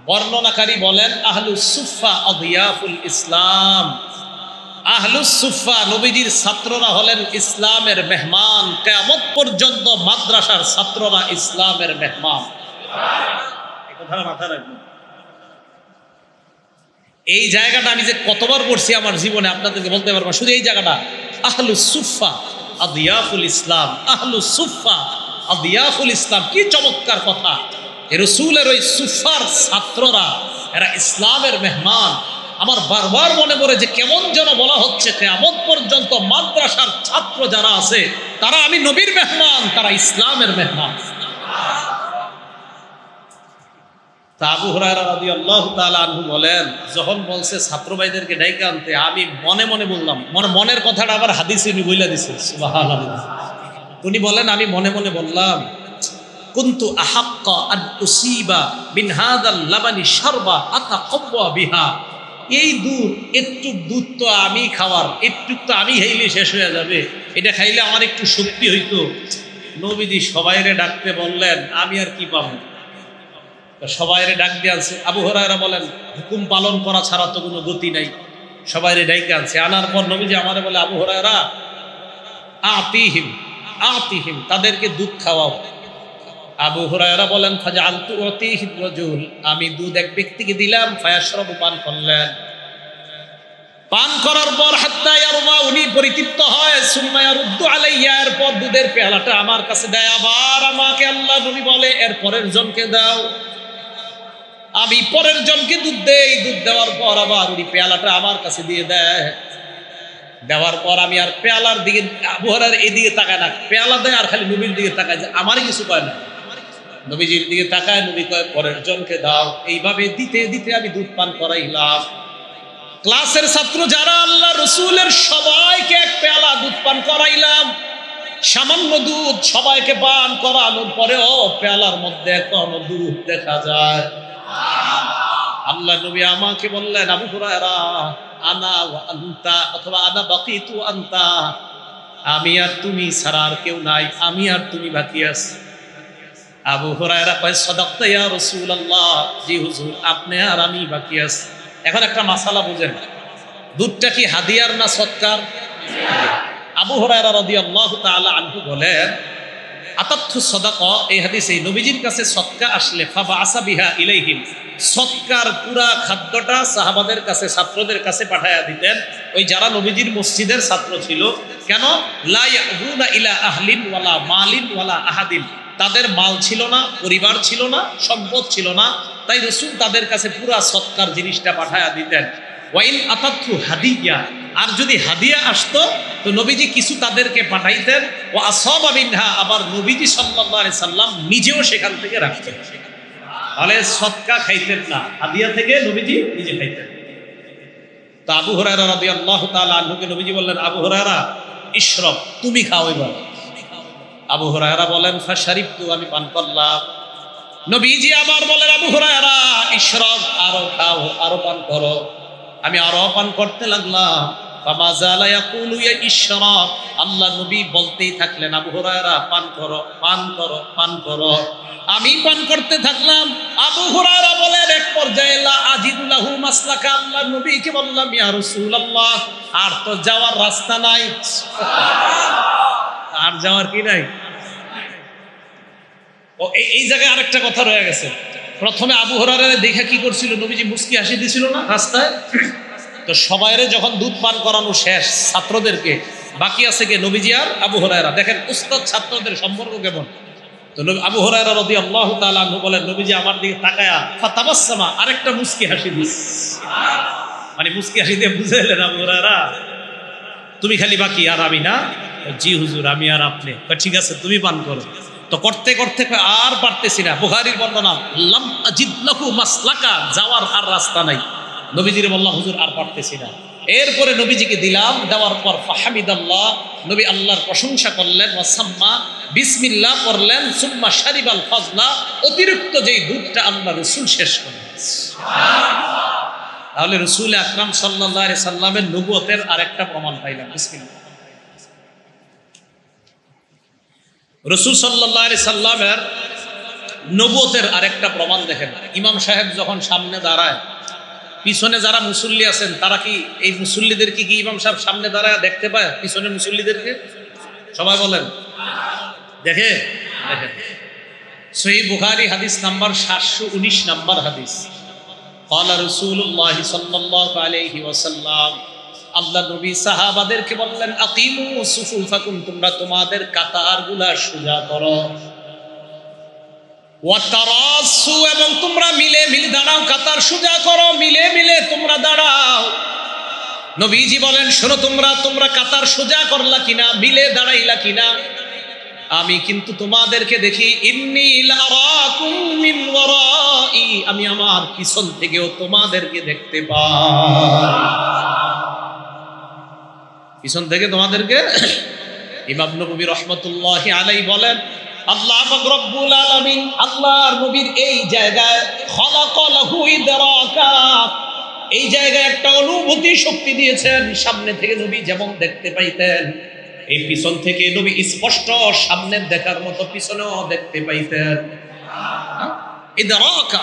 বর্ণনাকারী বলেন আহলুস সুফফা আদিয়াফুল ইসলাম, আহলুস সুফফা নবীজির ছাত্ররা হলেন ইসলামের মেহমান। কিয়ামত পর্যন্ত মাদ্রাসার ছাত্ররা ইসলামের মেহমান। এই কথাটা মাথায় রাখবেন। এই জায়গাটা আমি যে কতবার পড়ছি আমার জীবনে আপনাদেরকে বলতে পারবো, শুধু এই জায়গাটা আহলুস সুফফা আদিয়াফুল ইসলাম, আহলুস সুফফা আদিয়াফুল ইসলাম। কি চমৎকার কথা! রাসূলের ওই সুফফার ছাত্ররা এরা ইসলামের মেহমান। আমার বারবার মনে পড়ে যে কেমন যেন বলা হচ্ছে কিয়ামত পর্যন্ত মাদ্রাসার ছাত্র যারা আছে তারা আমি নবীর মেহমান, তারা ইসলামের মেহমান। আবু হুরায়রা রাদিয়াল্লাহু তাআলা আনহু বলেন যখন বলছে ছাত্র ভাইদেরকে ডাইকা আনতে, আমি মনে মনে বললাম, মনের কথাটা আবার হাদিসে উনি বইলা দিছে। সুবহানাল্লাহ। উনি বলেন আমি মনে মনে বললাম কুনতু আহাক্কা আন উসিবা মিন হাযাল লাবানি শারবা আতাকাব্বা বিহা, এই দুধ একটু দুধ তো আমি খাওয়ার, একটু তো আমি খাইলে শেষ হয়ে যাবে, এটা খাইলে আমার একটু শক্তি হইতো। নবীজি সবাইরে ডাকতে বললেন আমি আর কি পাবো? সবাইরে ডাক দিয়ে আনছে। আবু হুরায়রা বলেন হুকুম পালন করা ছাড়া তো কোনো গতি নাই। সবাইরে ডাইকে আনছে। আনার পর নবীজি আমারে বলে আবু হুরায়রা আতিহিম আতিহিম, তাদেরকে দুধ খাওয়াও। আবু হুরায়রা বলেন ফাজআলতু আতিহিম রাজুল, আমি দুধ এক ব্যক্তিকে দিলাম। ফায়াশরাবু, পান করলেন। পান করার পর হাত্তা ইয়ারমা, উনি পরিতৃপ্ত হয়। সুম্মা ইয়ারুদ্দু আলাইয়া, এরপর দুধের পেয়ালাটা আমার কাছে দেয়। আবার আমাকে আল্লাহ নবী বলে এর পরের জনকে দাও। আমি পরের জনকে দুধ দেই। দুধ দেওয়ার পর আবার উনি পেয়ালাটা আমার কাছে দিয়ে দেয়। দেওয়ার পর আমি আর পেয়ালার দিকে, আবু হুরায়রা এদিকে তাকায় না, পেয়ালা দেয় আর খালি নবীর দিকে তাকায়, যে আমারই কিছু কয় না। নবীজির দিকে তাকায়, নবী কয় পরের জনকে দাও। এইভাবে দিতে দিতে আমি দুধ পান করাইলাম। ক্লাসের ছাত্র যারা আল্লাহ রসুলের সবাইকে এক পেয়ালা দুধ পান করাইলাম। সামান্য দুধ সবাইকে পান করানোর পরেও পেয়ালার মধ্যে এখনো দুধ দেখা যায়। আল্লাহ নবী আমাকে বললেন আবু হুরায়রা আনা ওয়া আনতা, অথবা আনা বাকিতু আনতা, আমি আর তুমি ছাড়া আর কেউ নাই, আমি আর তুমি বাকি আছি। আবু হুরায়রা কয় সাদাকতা ইয়া রাসূলুল্লাহ, জি হুজুর আপনি আর আমি বাকি আছি। এখন একটা মাসালা বুঝেন, দুধটা কি হাদিয়ার না সৎকার? আবু হুরায়রা রাদিয়াল্লাহু তাআলা আনহু বলেন আতাতু সাদাকা, এই হাদিসে নবীজির কাছে সদকা আসলে ফাবাআসা বিহা ইলাইহিম, সদকার পুরা খাদ্যটা সাহাবাদের কাছে, ছাত্রদের কাছে পাঠায়া দিতেন। ওই যারা নবীজির মসজিদের ছাত্র ছিল। কেন? লা ইয়াবুনা ইলা আহলিন ওয়ালা মালিন ওয়ালা আহাদিন, তাদের মাল ছিল না, পরিবার ছিল না, সম্পদ ছিল না, তাই রাসূল তাদের কাছে পুরা সৎকার জিনিসটা পাঠায়া দিতেন। ওয়াইন আতাতু হাদিয়া, আর যদি হাদিয়া আসতো তো নবীজি কিছু তাদেরকে পাঠাইতেন। ও আসাবা মিনহা, আবার নবীজি সাল্লাল্লাহু আলাইহি সাল্লাম নিজেও সেখান থেকে রাখতেন। তাহলে সদকা খাইতেন না, হাদিয়া থেকে নবীজি নিজে খাইতেন। তো আবু হুরায়রা রাদিয়াল্লাহু তাআলা আনহুকে নবীজি বললেন, আবু হুরায়রা ইশরাব, তুমি খাও এবার। আবু হুরায়রা বলেন ফাশারিবতু, আমি পান করলাম। নবীজি আবার বলেন, আবু হুরায়রা ইশরাব, আরো খাও, আরো পান করো। আমি আরো পান করতে লাগলাম। ফামা যালা ইয়াকুলু ইয়া ইশরাব, আল্লাহ নবী বলতেই থাকলেন, আবু হুরায়রা পান করো, পান করো, পান করো। আমি পান করতে থাকলাম। আবু হুরায়রা বলেন এক পর্যায়ে লা আজিদু লাহু মাসলাকা, আল্লাহ নবীকে বললাম, ইয়া রাসূলুল্লাহ, আর তো যাওয়ার রাস্তা নাই। আর যাওয়ার কি নাই? ও এই জায়গায় আরেকটা কথা রয়ে গেছে। প্রথমে আবু হুরায়রা দেখে কি করছিল, নবীজি মুস্কি হাসি দিছিল না রাস্তায়। তো সবাইরে যখন দুধ পান করানো শেষ, ছাত্রদেরকে, বাকি আছে কে? নবীজি আর আবু হুরায়রা। দেখেন উস্তাদ ছাত্রদের সম্পর্ক কেমন। তো আবু হুরায়রা রাদিয়াল্লাহু তাআলা আনহু বলেন, নবীজি আমার দিকে তাকায়া ফাতাবাসসামা, আরেকটা মুস্কি হাসি দিস। মানে মুস্কি হাসি দিয়ে বুঝাইলেন, আবু হুরায়রা তুমি খালি বাকি, আর আমি না। জি হুজুর, আমি আর আপনি। ঠিক আছে, তুমি পান করো। তো করতে করতে আর পারতেছি না। বুখারীর বর্ণনা, লাম আজিদ লাহু মাসলাকা, যাওয়ার আর রাস্তা নাই। নবীজির বললাম, হুজুর আর পারতেছি না। এরপরে নবীজিকে দিলাম, দেওয়ার পর ফাহামিদাল্লাহ, নবী আল্লাহর প্রশংসা করলেন, ওয়াসাম্মা, বিসমিল্লাহ করলেন, সুম্মা শারিবাল ফাজলা, অতিরিক্ত যেই দুধটা আল্লাহ রাসূল শেষ করলেন। তাহলে রাসূল আকরাম সাল্লাল্লাহু আলাইহি সাল্লামের নবুয়তের আরেকটা প্রমাণ পাইলাম। বিসমিল্লাহ। রাসূল সাল্লাল্লাহু আলাইহি সাল্লামের নবুয়তের আরেকটা প্রমাণ দেখেন। ইমাম সাহেব যখন সামনে দাঁড়ায়, পিছনে যারা মুসল্লি আছেন তারা কি এই মুসল্লিদেরকে কি ইমাম সাহেব সামনে দাঁড়ায় দেখতে পায়? পিছনে মুসল্লিদেরকে সবাই বলেন দেখে। দেখেন সহিহ বুখারী হাদিস নাম্বার 719 নাম্বার হাদিস। ক্বালা রাসূলুল্লাহ সাল্লাল্লাহু আলাইহি ওয়াসাল্লাম, আল্লাহ নবী সাহাবাদেরকে বললেন, আকিমু সুফুফাকুম, তোমরা তোমাদের কাতারগুলা সোজা করো। ওয়াতারাসু, এবং তোমরা মিলে মিলে দাঁড়াও, কাতার সোজা করো, মিলে মিলে তোমরা দাঁড়াও। নবীজি বলেন, শোনো, তোমরা কাতার সোজা করলা কিনা, মিলে দাঁড়াইলা কিনা? আমি কিন্তু তোমাদেরকে দেখি, ইন্নী লারাকুম মিন ওয়ারাই, আমি আমার পিছন থেকেও তোমাদেরকে দেখতে পাই। পিছন থেকে তোমাদেরকে। ইমাম নববী রাহমাতুল্লাহি আলাইহি বলেন, আল্লাহ পাক রব্বুল আলামিন আল্লাহর নবীর এই জায়গায় খলাকালাহু ইদরাকা, এই জায়গায় একটা অনুভূতি শক্তি দিয়েছেন। সামনে থেকে নবী যেমন দেখতে পাইতেন, এই পিছন থেকে নবী স্পষ্ট সামনে দেখার মতো পিছনেও দেখতে পাইতেন। ইদরাকা,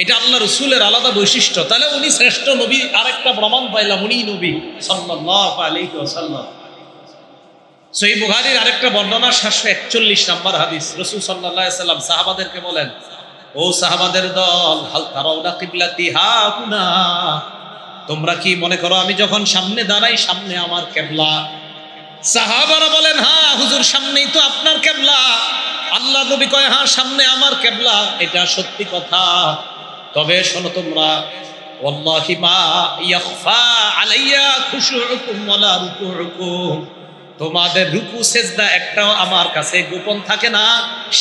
এটা আল্লাহ রাসূলের আলাদা বৈশিষ্ট্য। তাহলে উনি শ্রেষ্ঠ নবী, আরেকটা প্রমাণ পাইলাম, উনি নবী সাল্লাল্লাহু আলাইহি ওয়াসাল্লাম। সহিহ বুখারীর আরেকটা বর্ণনা 741 নাম্বার হাদিস। রাসূল সাল্লাল্লাহু আলাইহি ওয়াসাল্লাম সাহাবাদেরকে বলেন, ও সাহাবাদের দল, হাল তারাউনা কিবলাতি হাকুনা, তোমরা কি মনে করো আমি যখন সামনে দাঁড়াই সামনে আমার কিবলা? সাহাবারা বলেন, হ্যাঁ হুজুর, সামনেই তো আপনার কিবলা। আল্লাহ নবী কয়, হ্যাঁ সামনে আমার কিবলা, এটা সত্যি কথা। তবে শোনো তোমরা, ওয়াল্লাহি মা ইয়াখফা আলাইয়া খুশুউকুম ওয়ালা রুকুউকুম, তোমাদের রুকু সেজদা একটাও আমার কাছে গোপন থাকে না।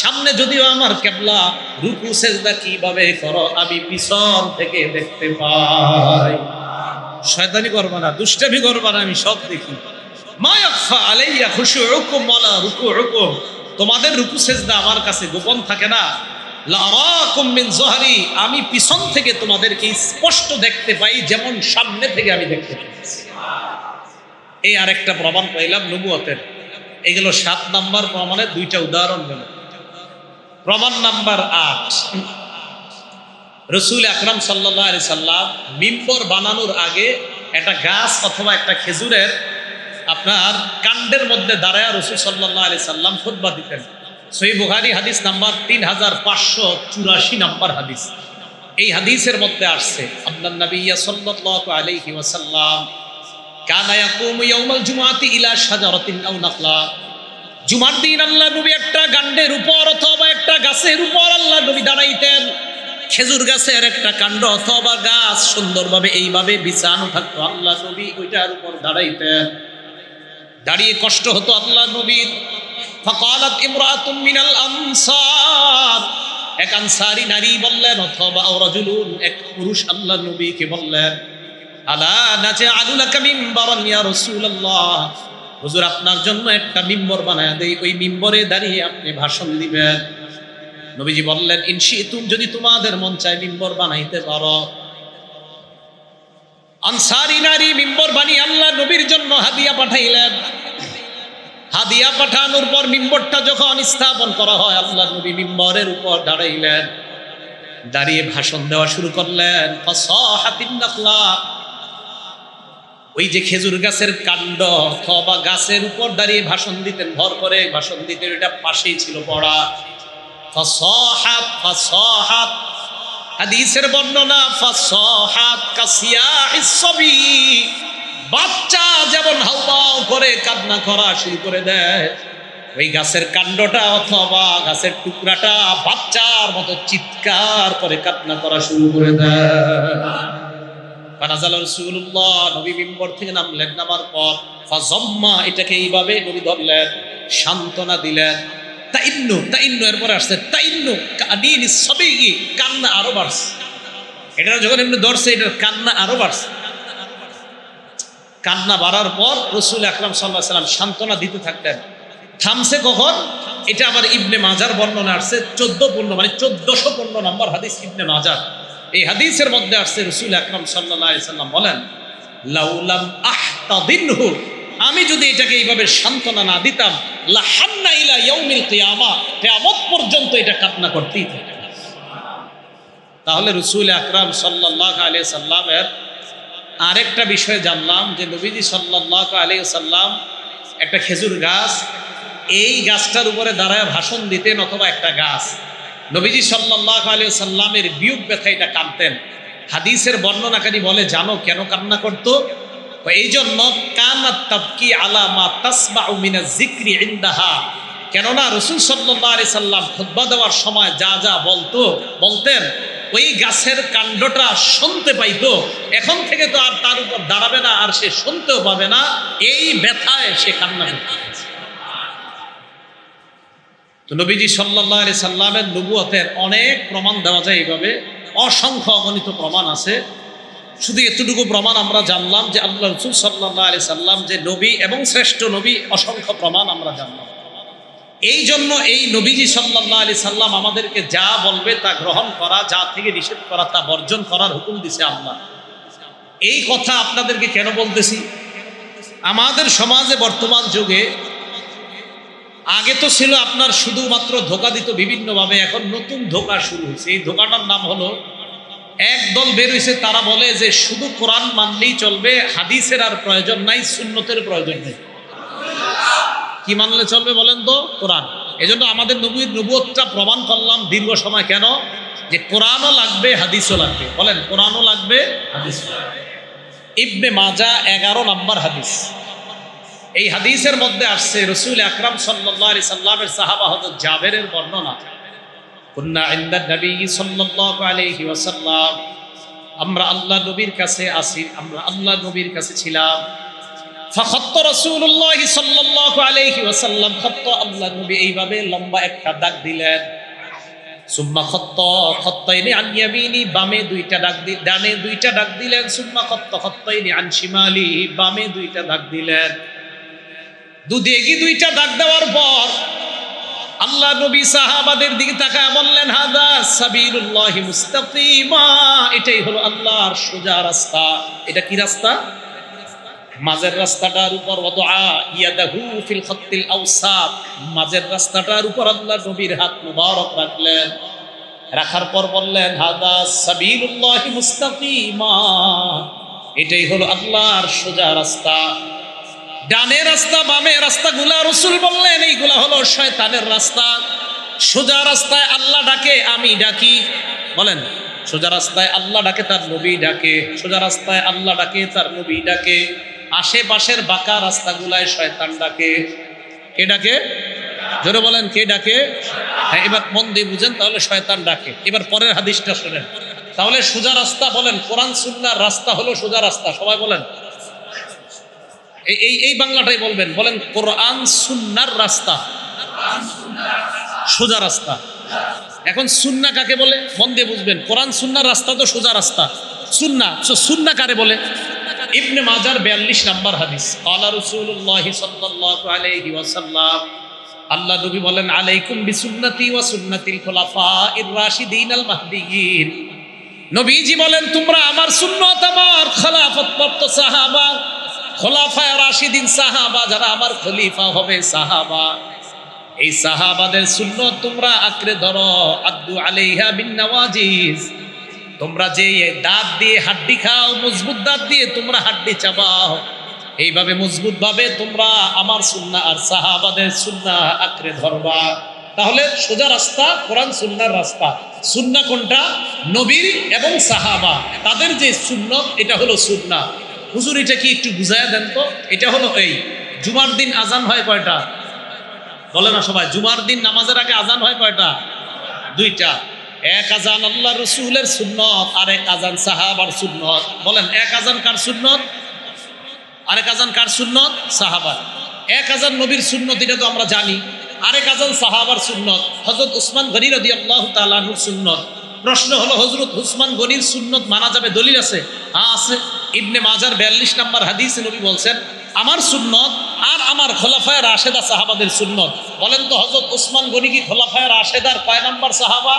সামনে যদিও আমার কিবলা, রুকু সেজদা কিভাবে করো আমি পিছন থেকে দেখতে পাই। শয়তানি করবা না, দুষ্টামি করবা না, আমি সব দেখি। মা ইয়াখফা আলাইয়া খুশুউকুম ওয়ালা রুকুউকুম, তোমাদের রুকু সেজদা আমার কাছে গোপন থাকে না। লারাকুম মিন যহরি, আমি পিছন থেকে তোমাদেরকে স্পষ্ট দেখতে পাই, যেমন সামনে থেকে আমি দেখতে পাই। এই আরেকটা প্রমাণ পাইলাম নবুয়তের। এগুলো 7 নাম্বার প্রমাণের 2টা উদাহরণ গেল। প্রমাণ নাম্বার 8, রাসূল আকরাম সাল্লাল্লাহু আলাইহি সাল্লাম মিম্বর বানানোর আগে একটা গাছ অথবা একটা খেজুরের আপনার কাণ্ডের মধ্যে দাঁড়ায় রাসূল সাল্লাল্লাহু আলাইহি সাল্লাম খুতবা দিতেন। সহিহ বুখারী হাদিস নাম্বার 3584 নাম্বার হাদিস। এই হাদিসের মধ্যে আসছে, আল্লাহর নবী সাল্লাল্লাহু আলাইহি ওয়াসাল্লাম কানা ইয়াকুমু ইয়াউমাল জুমআতি ইলা শাজারাতিন আও নাখলা, জুমার দিন আল্লাহ নবী একটা গাণ্ডের উপর অথবা একটা গাছের উপর আল্লাহ নবী দাঁড়াইতেন। খেজুর গাছের একটা কাণ্ড অথবা গাছ সুন্দরভাবে এইভাবে বিছানো থাকতো, আল্লাহ নবী ওইটার উপর দাঁড়াইতেন। দাঁড়িয়ে কষ্ট হতো আল্লাহ নবীর। ফাকালাত ইমরাতুম মিনাল আনসার, এক আনসারী নারী বললেন অথবা রাজুলুন এক পুরুষ আল্লাহর নবীকে বললেন আলা নাজআলু লাকা মিম্বারান ইয়া রাসূলুল্লাহ, হুজুর আপনার জন্য একটা মিম্বর বানায় দেই, ওই মিম্বরে দাঁড়িয়ে আপনি ভাষণ দিবেন। নবীজি বললেন ইনশিতুম, যদি তোমাদের মন চায় মিম্বর বানাইতে পারো। আনসারী নারী মিম্বর বানিয়ে আল্লাহ নবীর জন্য হাদিয়া পাঠাইলেন। হাদিয়া পাঠানোর পর মিম্বরটা যখন স্থাপন করা হয়, আল্লাহ নবী মিম্বরের উপর দাঁড়াইলেন, দাঁড়িয়ে ভাষণ দেওয়া শুরু করলেন। ফাসাহাতিন নাখলা, ওই যে খেজুর গাছের কাণ্ড অথবা গাছের উপর দাঁড়িয়ে ভাষণ দিতেন, ভর করে ভাষণ দিতেন, এটা পাশেই ছিল পড়া। ফাসাহাত ফাসাহাত, হাদিসের বর্ণনা ফাসাহাত কাসিয়াহিস সাবি, বাচ্চা যেমন হাউমাউ করে কান্না করা শুরু করে দেয়, ওই গাছের কাণ্ডটা অথবা গাছের টুকরাটা বাচ্চার মতো চিৎকার করে কান্না করা শুরু করে দেয়। ফানাজাল রাসূলুল্লাহ, নবী মিম্বর থেকে নামলেন, নামার পর ফাজাম্মা, এটাকে এইভাবে নবী ধরলেন, সান্ত্বনা দিলেন। তাইন্নু তাইন্নু, এরপরে আসছে তাইন্নু কাদিনিস সাবি, কান্না আরো বাড়ছে। এটা যখন এমনি ধরছে, এটার কান্না আরো বাড়ছে। কান্না বাড়ার পর রাসূল আকরাম সাল্লাল্লাহু আলাইহি ওয়াসাল্লাম সান্ত্বনা দিতে থাকতেন। থামছে কখন? এটা আবার ইবনে মাজার বর্ণনা আসছে 14 মানে 1415 নম্বর হাদিস ইবনে মাজার। এই হাদিসের মধ্যে আসছে রাসূল আকরাম সাল্লাল্লাহু আলাইহি ওয়াসাল্লাম বলেন লাউলাম আহতাদিনহু, আমি যদি এটাকে এইভাবে সান্ত্বনা না দিতাম, লাহান্না ইলা ইয়াউমিল কিয়ামা, কিয়ামত পর্যন্ত এটা কান্না করতেই থাকে। তাহলে রাসূল আকরাম সাল্লাল্লাহু আলাইহি ওয়াসাল্লামের আরেকটা বিষয় জানলাম যে নবীজি সাল্লাল্লাহু আলাইহি ওয়াসাল্লাম একটা খেজুর গাছ, এই গাছটার উপরে দাঁড়ায় ভাষণ দিতেন, অথবা একটা গাছ, নবীজি সাল্লাল্লাহু আলাইহি ওয়াসাল্লামের বিয়োগ ব্যথা এটা কাঁদতেন। হাদিসের বর্ণনাকারী বলে জানো কেন কান্না করতো? এই জন্য কানাত তাবকি আলা মা তাসমাউ মিনাজ যিকরি ইনদাহা, কেননা রাসূল সাল্লাল্লাহু আলাইহি সাল্লাম খুতবা দেওয়ার সময় যা যা বলতেন, ওই গাছের কাণ্ডটা শুনতে পাইতো। এখন থেকে তো আর তার উপর দাঁড়াবে না, আর সে শুনতেও পাবে না, এই ব্যথায় সে কান্না করত। তো নবীজি সাল্লাল্লাহু আলাইহি সাল্লামের নবুয়তের অনেক প্রমাণ দেওয়া যায় এইভাবে, অসংখ্য অগণিত প্রমাণ আছে। শুধু এতটুকু প্রমাণ আমরা জানলাম যে আল্লাহ রাসূল সাল্লাল্লাহু আলাইহি সাল্লাম যে নবী এবং শ্রেষ্ঠ নবী, অসংখ্য প্রমাণ আমরা জানলাম। এই জন্য এই নবীজি সাল্লাল্লাহু আলাইহি সাল্লাম আমাদেরকে যা বলবে তা গ্রহণ করা, যা থেকে নিষেধ করা তা বর্জন করার হুকুম দিছে আল্লাহ। এই কথা আপনাদেরকে কেন বলতেছি? আমাদের সমাজে বর্তমান যুগে, আগে তো ছিল আপনার শুধুমাত্র ধোঁকা দিত বিভিন্নভাবে, এখন নতুন ধোঁকা শুরু হয়েছে। এই ধোঁকাটার নাম হলো, এক দল বের হয়েছে, তারা বলে যে শুধু কোরআন মানলেই চলবে, হাদিসের আর প্রয়োজন নাই, সুন্নতের প্রয়োজন নেই। কি মানলে চলবে বলেন তো? কোরআন। এজন্য আমাদের নবুয়তটা প্রমাণ করলাম দীর্ঘ সময়। কেন? যে কোরআনও লাগবে, হাদিসও লাগবে। বলেন কোরআনও লাগবে, হাদিসও লাগবে। ইবনে মাজাহ 11 নম্বর হাদিস। এই হাদিসের মধ্যে আসছে রাসূল আকরাম সাল্লাল্লাহু আলাইহি সাল্লামের সাহাবা হযরত জাবেরের বর্ণনা, কুন্না ইনদা নবী সাল্লাল্লাহু আলাইহি ওয়াসাল্লাম, আমরা আল্লাহ নবীর কাছে আছি, আমরা আল্লাহ নবীর কাছে ছিলাম। ফাখাত্ত রাসূলুল্লাহ সাল্লাল্লাহু আলাইহি ওয়াসাল্লাম, খাত্ত, আল্লাহ নবী এইভাবে লম্বা একটা দাগ দিলেন। সুম্মা খাত্তাইনি আন ইয়ামিনি, বামে দুইটা দাগ দিলেন, ডানে দুইটা দাগ দিলেন। সুম্মা খাত্তাইনি আন শিমালি, বামে দুইটা দাগ দিলেন। দুদিকে দুইটা দাগ দেওয়ার পর আল্লাহ নবী সাহাবাদের দিকে তাকায় বললেন হাদা সাবিলুল্লাহি মুস্তাকিমা, এটাই হলো আল্লাহর সোজা রাস্তা। এটা কি রাস্তা? মাঝের রাস্তাটার উপর ওয়াদা ইয়াদাহু ফিল খাত্তিল আওসাত, মাঝের রাস্তাটার উপর আল্লাহ নবীর হাত মুবারক রাখলেন। রাখার পর বললেন হাদা সাবিলুল্লাহি মুস্তাকিমা, এটাই হলো আল্লাহর সোজা রাস্তা। ডানে রাস্তা বামে রাস্তাগুলা রাসূল বললেন এইগুলা হলো শয়তানের রাস্তা। সোজা রাস্তায় আল্লাহ ডাকে, আমি ডাকি। বলেন সোজা রাস্তায় আল্লাহ ডাকে, তার নবী ডাকে। সোজা রাস্তায় আল্লাহ ডাকে, তার নবী ডাকে। আশেপাশের বাঁকা রাস্তাগুলায় শয়তান ডাকে। কে ডাকে? জোরে বলেন কে ডাকে? হ্যাঁ, এবার মন দিয়ে বুঝেন, তাহলে শয়তান ডাকে। এবার পরের হাদিসটা শুনেন। তাহলে সোজা রাস্তা, বলেন কোরআন সুন্নাহর রাস্তা হলো সোজা রাস্তা। সবাই বলেন এই বাংলাটাই বলবেন। বলেন কোরআন সুন্নাহর রাস্তা সোজা রাস্তা। এখন সুন্নাহ কাকে বলে মন দিয়ে বুঝবেন। কোরআন সুন্নাহর রাস্তা তো সোজা রাস্তা। সুন্নাহ, সুন্নাহ কারে বলে? ইবনে মাজার 42 নম্বর হাদিস, ক্বালা রাসূলুল্লাহ সাল্লাল্লাহু আলাইহি ওয়াসাল্লাম, আল্লাহ নবী বলেন, আলাইকুম বিসুন্নতি ওয়া সুন্নাতিল খুলাফাইর রাশিদিন আল মাহদিয়িন। নবীজি বলেন, তোমরা আমার সুন্নাত, আমার খেলাফত প্রাপ্ত সাহাবা, খোলাফায়ে রাশিদিন সাহাবা, যারা আমার খলিফা হবে সাহাবা, এই সাহাবাদের সুন্নত তোমরা আঁকড়ে ধরো। আদ্দু আলাইহা বিন নওয়াজিজ, তোমরা যে দাঁত দিয়ে হাড্ডি খাও, মজবুত দাঁত দিয়ে তোমরা হাড্ডি চাবাও, এইভাবে মজবুত ভাবে তোমরা আমার সুন্নাহ আর সাহাবাদের সুন্নাহ আঁকড়ে ধরবা। তাহলে সোজা রাস্তা কোরআন সুন্নাহর রাস্তা। সুন্নাহ কোনটা? নবীর এবং সাহাবা তাদের যে সুন্নত, এটা হলো সুন্নাহ। হুজুর এটা কি একটু বুঝাইয়া দেন তো। এটা হলো এই জুমার দিন আজান হয় কয়টা? বলে না সবাই, জুমার দিন নামাজের আগে আজান হয় কয়টা? দুইটা। এক আজান আল্লাহ রসুলের সুন্নত, আরেক আজান সাহাবার সুন্নত। বলেন, এক আজান কার সুন্নত, আরেক আজান কার সুন্নত? সাহাবার। এক আজান নবীর সুন্নত, এটা তো আমরা জানি। আরেক আজান সাহাবার সুন্নত, হযরত উসমান গনি রাদিয়াল্লাহু তাআলা আনহুর সুন্নত। প্রশ্ন হলো, হযরত উসমান গনির সুন্নত মানা যাবে? দলিল আছে? হ্যাঁ আছে। ইবনে মাজার 42 নম্বর হাদিসে নবী বলছেন, আমার সুন্নত আর আমার খোলাফায়ে রাশেদা সাহাবাদের সুন্নত। বলেন তো, হযরত উসমান গনি কি খোলাফায়ে রাশেদার কয় নাম্বার সাহাবা?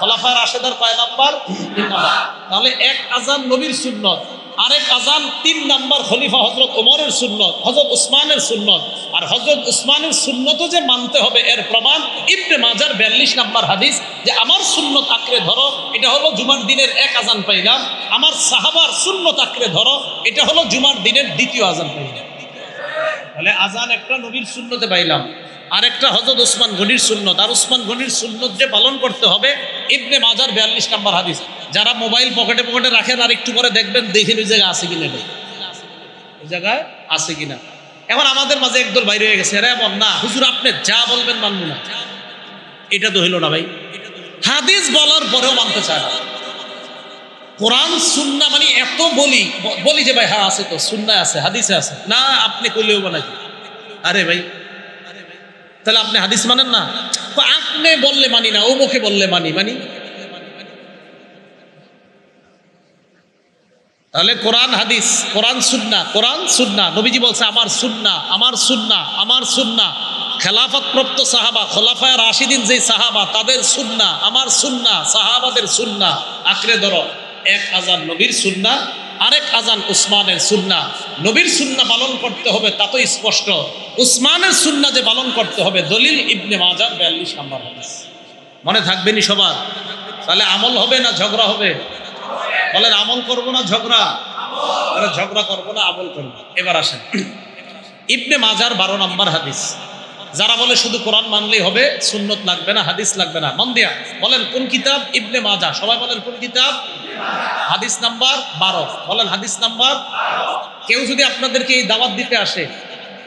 খোলাফায়ে রাশেদার কয় নাম্বার? 3 নাম্বার। তাহলে এক আজান নবীর সুন্নত, আরেক আজান 3 নাম্বার খলিফা হযরত ওমরের সুন্নত, হযরত উসমানের সুন্নত। আর হযরত উসমানের সুন্নতও যে মানতে হবে, এর প্রমাণ ইবনে মাজার 42 নাম্বার হাদিস, যে আমার সুন্নত আঁকড়ে ধরো, এটা হলো জুমার দিনের এক আজান পাইলাম। আমার সাহাবার সুন্নত আঁকড়ে ধরো, এটা হলো জুমার দিনের দ্বিতীয় আজান পাইলাম। তাহলে আজান একটা নবীর সুন্নতে পাইলাম, আরেকটা হযরত উসমান গনির সুন্নত। আর উসমান গনির সুন্নত যে পালন করতে হবে, ইবনে মাজার 42 নম্বর হাদিস। যারা মোবাইল পকেটে পকেটে রাখেন, আর একটু পরে দেখবেন, দেখেন ওই জায়গায় আছে কিনা, ওই জায়গায় আছে কিনা। এখন আমাদের মাঝে একদল বাইরে হয়ে গেছে, এরা এমন না, হুজুর আপনি যা বলবেন মানবো না। এটা তো হইল না ভাই। হাদিস বলার পরেও মানতে চায় না। কোরআন সুন্নাহ মানে এত বলি যে ভাই হ্যাঁ আছে, তো সুন্নাহ আছে, হাদিসে আছে, না আপনি কইলেও নাকি। আরে ভাই, তাহলে আপনি হাদিস মানেন না? আপনি বললে মানি না, ও মুখে বললে মানি। তাহলে কোরআন হাদিস, কোরআন সুন্নাহ, কোরআন সুন্নাহ। নবীজি বলছে, আমার সুন্নাহ, আমার সুন্নাহ, আমার সুন্নাহ। খেলাফত প্রাপ্ত সাহাবা, খোলাফায়ে রাশিদিন যে সাহাবা, তাদের সুন্নাহ, আমার সুন্নাহ, সাহাবাদের সুন্নাহ আঁকড়ে ধরো। এক আজান নবীর সুন্নাহ, আরেক আজান উসমানের সুন্নাহ। নবীর সুন্নাহ পালন করতে হবে, তা তো স্পষ্ট। উসমানের সুন্নাহ যে পালন করতে হবে, দলিল ইবনে মাজাহ 42 নম্বর হাদিস। মনে থাকবেনি সবার? তাহলে আমল হবে না ঝগড়া হবে? বলেন, আমল করব না ঝগড়া? তাহলে ঝগড়া করব না, আমল করব। এবার আসেন ইবনে মাজার 12 নম্বর হাদিস। যারা বলে শুধু কোরআন মানলেই হবে, সুন্নত লাগবে না, হাদিস লাগবে না, মন দিয়া বলেন কোন কিতাব? ইবনে মাজাহ। সবাই বলেন কোন কিতাব? হাদিস নাম্বার 12। বলেন হাদিস নাম্বার। কেউ যদি আপনাদেরকে এই দাওয়াত দিতে আসে,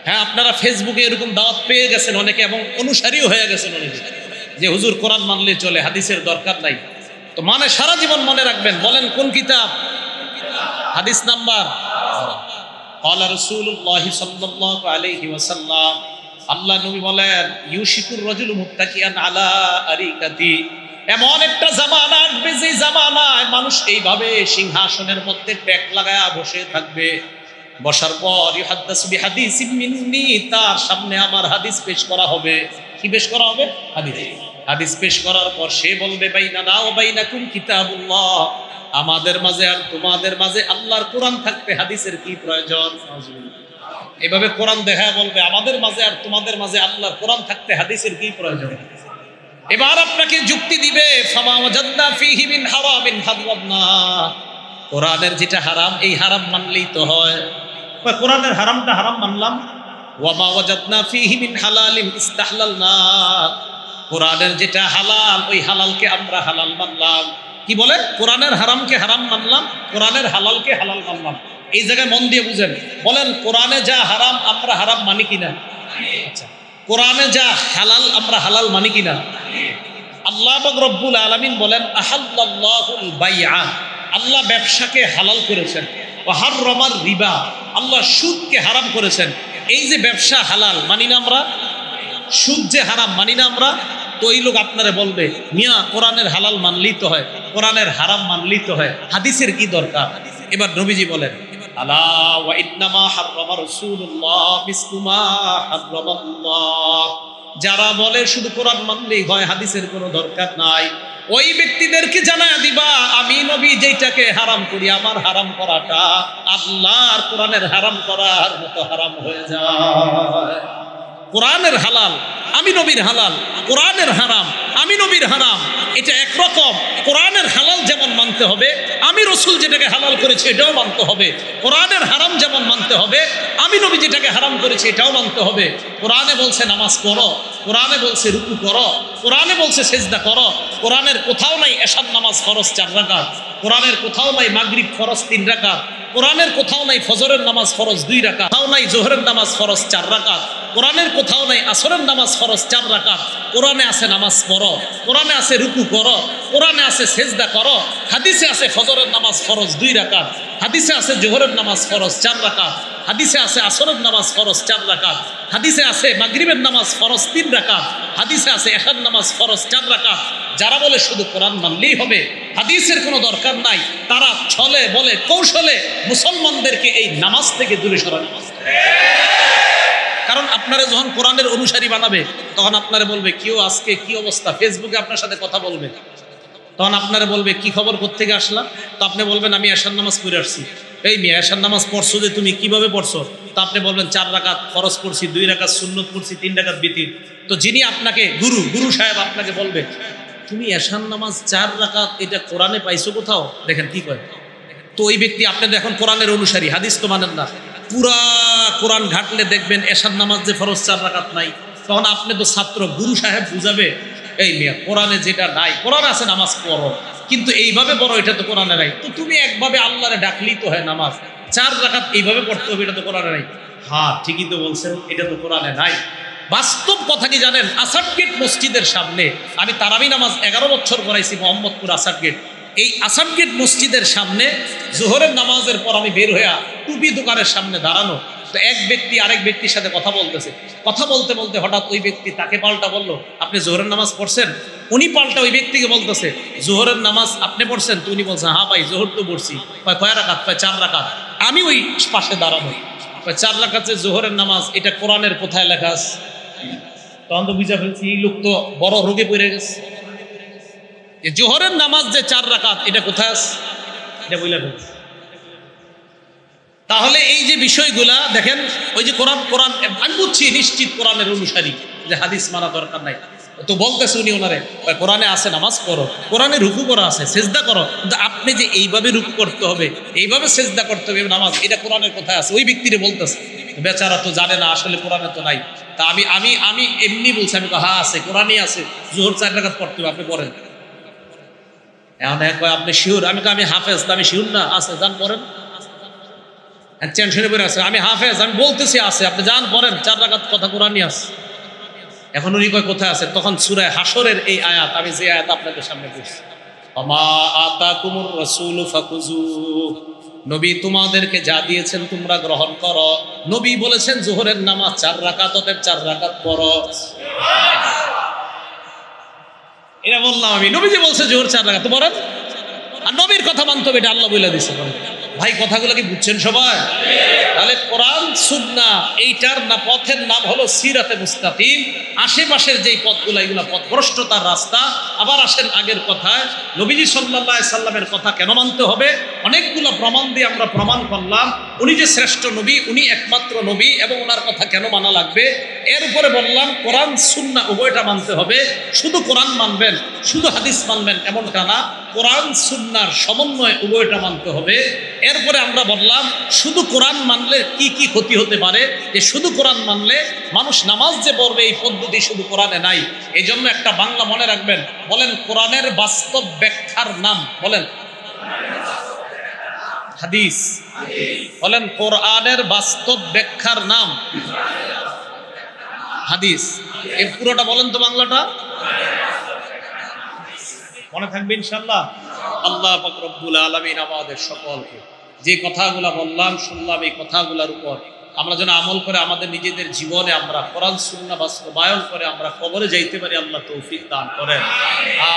হ্যাঁ আপনারা ফেসবুকে এরকম দাওয়াত পেয়ে গেছেন অনেকে, এবং অনুসারীও হয়ে গেছেন অনেকে, যে হুজুর কোরআন মানলে চলে, হাদিসের দরকার নাই। তো মানে সারা জীবন মনে রাখবেন, বলেন কোন কিতাব? হাদিস নাম্বার। ক্বালা রাসূলুল্লাহ সাল্লাল্লাহু আলাইহি ওয়াসাল্লাম, আল্লাহ নবী বলেন, ইউশিকুর রাজুলু মুত্তাকিয়ান আলা আরিকাতি, এমন একটা জামানা আসবে যে জামানায় মানুষ এইভাবে সিংহাসনের মধ্যে ট্যাক লাগায়া বসে থাকবে। বসার পর ইউহাদ্দাসু বিহাদিসিম মিন্নি, তার সামনে আমার হাদিস পেশ করা হবে। কি পেশ করা হবে? হাদিস পেশ করার পর সে বলবে, বাইনানা ওয়া বাইনাকুম কিতাবুল্লাহ, আমাদের মাঝে আর তোমাদের মাঝে আল্লাহর কোরআন থাকতে হাদিসের কি প্রয়োজন? এইভাবে কোরআন দেখা বলবে, আমাদের মাঝে আর তোমাদের মাঝে আল্লাহর কোরআন থাকতে হাদিসের কি প্রয়োজন? এবার আপনাকে যুক্তি দিবে, ফামা ওয়াজাদনা ফীহি মিন হারামিন হারামনা, কোরআনের যেটা হারাম, এই হারাম মানলেই তো হয়। কোরআনের হারামটা হারাম মানলাম। ওয়া মা ওয়াজাদনা ফীহি মিন হালালিন ইস্তাহলালনা, কোরআনের যেটা হালাল, ওই হালালকে আমরা হালাল মানলাম। কি বলে? কোরআনের হারামকে হারাম মানলাম, কোরআনের হালালকে হালাল মানলাম। এই জায়গায় মন দিয়ে বুঝেন। বলেন, কোরআনে যা হারাম আমরা হারাম মানি কিনা? আচ্ছা, কোরআনে যা হালাল আমরা হালাল মানি কিনা? আল্লাহ পাক রব্বুল আলামিন বলেন, আহাল্লাল্লাহুল বাইআ, আল্লাহ ব্যবসাকে হালাল করেছেন। ওয়া হাররামার রিবা, আল্লাহ সুদকে হারাম করেছেন। এই যে ব্যবসা হালাল মানি না আমরা, সুদ যে হারাম মানি না আমরা। তো ওই লোক আপনারে বলবে মিয়া কোরআনের হালাল মানলেই তো হয়, কোরআনের হারাম মানলেই তো হয়, হাদিসের কি দরকার? এবার নবীজি বলেন আলা ওয়া ইন্নামা হাররামা রাসূলুল্লাহ মিসলুমা হাররামাল্লাহ, যারা বলে শুধু কোরআন মানলেই হয়, হাদিসের কোনো দরকার নাই, ওই ব্যক্তিদেরকে জানায় দিবা আমি নবী যেটাকে হারাম করি, আমার হারাম করাটা আল্লাহর কোরআনের হারাম করার মতো হারাম হয়ে যায়। কোরআনের হালাল আমি নবীর হালাল, কোরআনের হারাম আমি নবীর হারাম, এটা একরকম। কোরআনের হালাল যেমন মানতে হবে, আমি রসুল যেটাকে হালাল করেছি এটাও মানতে হবে। কোরআনের হারাম যেমন মানতে হবে, আমি নবী যেটাকে হারাম করেছি এটাও মানতে হবে। কোরআনে বলছে নামাজ পড়ো, কোরআনে বলছে রুকু করো, কোরআনে বলছে সেজদা করো। কোরআনের কোথাও নাই এশার নামাজ ফরজ 4 রাকাত, কোরআনের কোথাও নাই মাগরিব ফরজ 3 রাকাত, কোরআনের কোথাও নাই ফজরের নামাজ ফরজ 2 রাকাত, কোথাও নাই জোহরের নামাজ ফরজ 4 রাকাত, কোরআনের কোথাও নাই আসরের নামাজ ফরজ 4 রাকাত। কোরআনে আছে নামাজ পড়ো, কোরআনে আছে রুকু করো, কোরআনে আছে সেজদা করো, হাদিসে আছে ফজরের নামাজ ফরজ 2 রাকাত, হাদিসে আছে জোহরের নামাজ ফরজ 4 রাকাত, হাদিসে আছে আসরের নামাজ ফরজ 4 রাকাত, হাদিসে আছে মাগরিবের নামাজ ফরজ 3 রাকাত, হাদিসে আছে এশার নামাজ ফরজ 4 রাকাত। যারা বলে শুধু কোরআন মানলেই হবে, হাদিসের কোনো দরকার নাই, তারা ছলে বলে কৌশলে মুসলমানদেরকে এই নামাজ থেকে দূরে সরানো। কারণ আপনারা যখন কোরআনের অনুসারী বানাবে তখন আপনারা বলবে কেউ আজকে কি অবস্থা, ফেসবুকে আপনার সাথে কথা বলবে, তখন আপনারা বলবে কি খবর, কোত্থেকে আসলা? তো আপনি বলবেন আমি এশার নামাজ পড়ে আসছি। এই মেয়ে এশার নামাজ পড়ছো যে তুমি কিভাবে পড়ছো? তো আপনি বলবেন 4 রাকাত ফরজ পড়ছি, 2 রাকাত সুন্নত পড়ছি, 3 রাকাত বিতির। তো যিনি আপনাকে গুরু সাহেব আপনাকে বলবে তুমি এশার নামাজ 4 রাকাত এটা কোরআনে পাইছো কোথাও? দেখেন কি কয়। তো ওই ব্যক্তি আপনাদের এখন কোরআনের অনুসারী, হাদিস তো মানেন না, পুরা কোরআন ঘাটলে দেখবেন এশার নামাজ যে ফরজ 4 রাকাত নাই। তখন আপনি তো ছাত্র, গুরু সাহেব বুঝাবে এই মেয়ে কোরআনে যেটা নাই, কোরআন আছে নামাজ পড়ো, কিন্তু এইভাবে পড়ো এটা তো কোরআনে নাই। তো তুমি একভাবে আল্লাহরে ডাকলেই তো হয়, নামাজ 4 রাকাত এইভাবে পড়তে হবে, এটা তো কোরআনে নাই। হ্যাঁ ঠিকই তো বলছেন, এটা তো কোরআনে নাই। বাস্তব কথা কি জানেন? আসাদ গেট মসজিদের সামনে আমি তারাবি নামাজ 11 বছর করাইছি, মোহাম্মদপুর আসাদ গেট। এই আসাদ গেট মসজিদের সামনে জোহরের নামাজের পর আমি বের হইয়া টুপি দোকানের সামনে দাঁড়ানো, তো এক ব্যক্তি আরেক ব্যক্তির সাথে কথা বলতেছে। কথা বলতে বলতে হঠাৎ ওই ব্যক্তি তাকে পাল্টা বললো আপনি জোহরের নামাজ পড়ছেন? উনি পাল্টা ওই ব্যক্তিকে বলতেছে জোহরের নামাজ আপনি পড়ছেন? তো উনি বলছেন হ্যাঁ ভাই জোহর তো পড়ছি। কয় রাকাত? 4 রাকাত। আমি ওই পাশে দাঁড়ানো, 4 রাকাত যে জোহরের নামাজ, এটা কোরআনের কোথায় লেখা আছে? তখন তো বুঝা ফেলছি এই লোক তো বড় রোগে পড়ে গেছে। জোহরের নামাজ যে 4 রাকাত এটা কোথায় আছে এটা বুঝা ফেলছি। তাহলে এই যে বিষয়গুলা দেখেন, ওই যে কোরআন আমি বুঝছি নিশ্চিত কোরআনের অনুসারী, যে হাদিস মানা দরকার নাই। তো বলতেছে উনি ওনারে কোরআনে আছে নামাজ পড়ো, কোরআনে রুকু করা আছে, সেজদা করো, কিন্তু আপনি যে এইভাবে রুকু করতে হবে, এইভাবে সেজদা করতে হবে নামাজ, এটা কোরআনের কোথায় আছে? ওই ব্যক্তিরে বলতেছে, বেচারা তো জানে না আসলে কোরআনে তো নাই। তা আমি আমি আমি এমনি বলছি, আমি হ্যাঁ আছে, কোরআনই আছে, জোহর 4 রাকাত পড়তে হবে, আপনি পড়েন। এখন কয় আপনি শিওর? আমি হাফেজ, আমি শিওর না, আছে যান পড়েন। টেনশনে পড়ে আছে, আমি হাফেজ, আমি বলতেছি আছে, আপনি যান পড়েন, 4 রাকাত কথা কোরআনই আছে। এখন উনি কয় কোথায় আছে? তখন সূরা হাশরের এই আয়াত, আমি যে আয়াত আপনাদের সামনে পড়ছি, আমা আতাকুমুর রাসূলু ফাকুযুহু, নবী তোমাদেরকে যা দিয়েছেন তোমরা গ্রহণ করো। নবী বলেছেন জোহরের নামাজ 4 রাকাত, অতএব 4 রাকাত পড়ো। এটা বললাম আমি, নবী যে বলছে জোহর 4 রাকাত পড়েন, আর নবীর কথা মানতে হবে, এটা আল্লাহ বলে দিয়েছে। ভাই কথাগুলো কি বুঝছেন সবাই? তাহলে কোরআন সুন্নাহ এইটার না পথের নাম হলো সিরাতে মুস্তাকিম। আশেপাশের যেই পথগুলো এগুলো পথভ্রষ্টতার রাস্তা। আবার আসেন আগের কথায়, নবীজি সাল্লাল্লাহু আলাইহি সাল্লামের কথা কেন মানতে হবে? অনেকগুলো প্রমাণ দিয়ে আমরা প্রমাণ করলাম উনি যে শ্রেষ্ঠ নবী, উনি একমাত্র নবী, এবং ওনার কথা কেন মানা লাগবে। এরপরে বললাম কোরআন সুন্নাহ উভয়টা মানতে হবে। শুধু কোরআন মানবেন, শুধু হাদিস মানবেন এমনটা না, কোরআন সুন্নাহর সমন্বয় উভয়টা মানতে হবে। এরপরে আমরা বললাম শুধু কোরআন মানলে কি কি ক্ষতি হতে পারে, যে শুধু কোরআন মানলে মানুষ নামাজ যে পড়বে এই পদ্ধতি শুধু কোরআনে নাই। এই জন্য একটা বাংলা মনে রাখবেন, বলেন কোরআনের বাস্তব ব্যাখ্যার নাম, বলেন হাদিস। বলেন কোরআনের বাস্তব ব্যাখ্যার নাম হাদিস। এই পুরোটা বলেন তো, বাংলাটা মনে থাকবে ইনশাআল্লাহ। আল্লাহ পাক রব্বুল আলামিন আমাদের সকলকে যে কথাগুলো বললাম শুনলাম, এই কথাগুলোর উপর আমরা যেন আমল করে আমাদের নিজেদের জীবনে আমরা কোরআন সুন্নাহ বাস্তবায়ন করে আমরা কবরে যাইতে পারি। আল্লাহ তৌফিক দান করেন।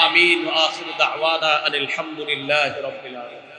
আমিন। ওয়া আখিরু দাওয়ানা আনিল হামদুলিল্লাহি রাব্বিল আলামিন।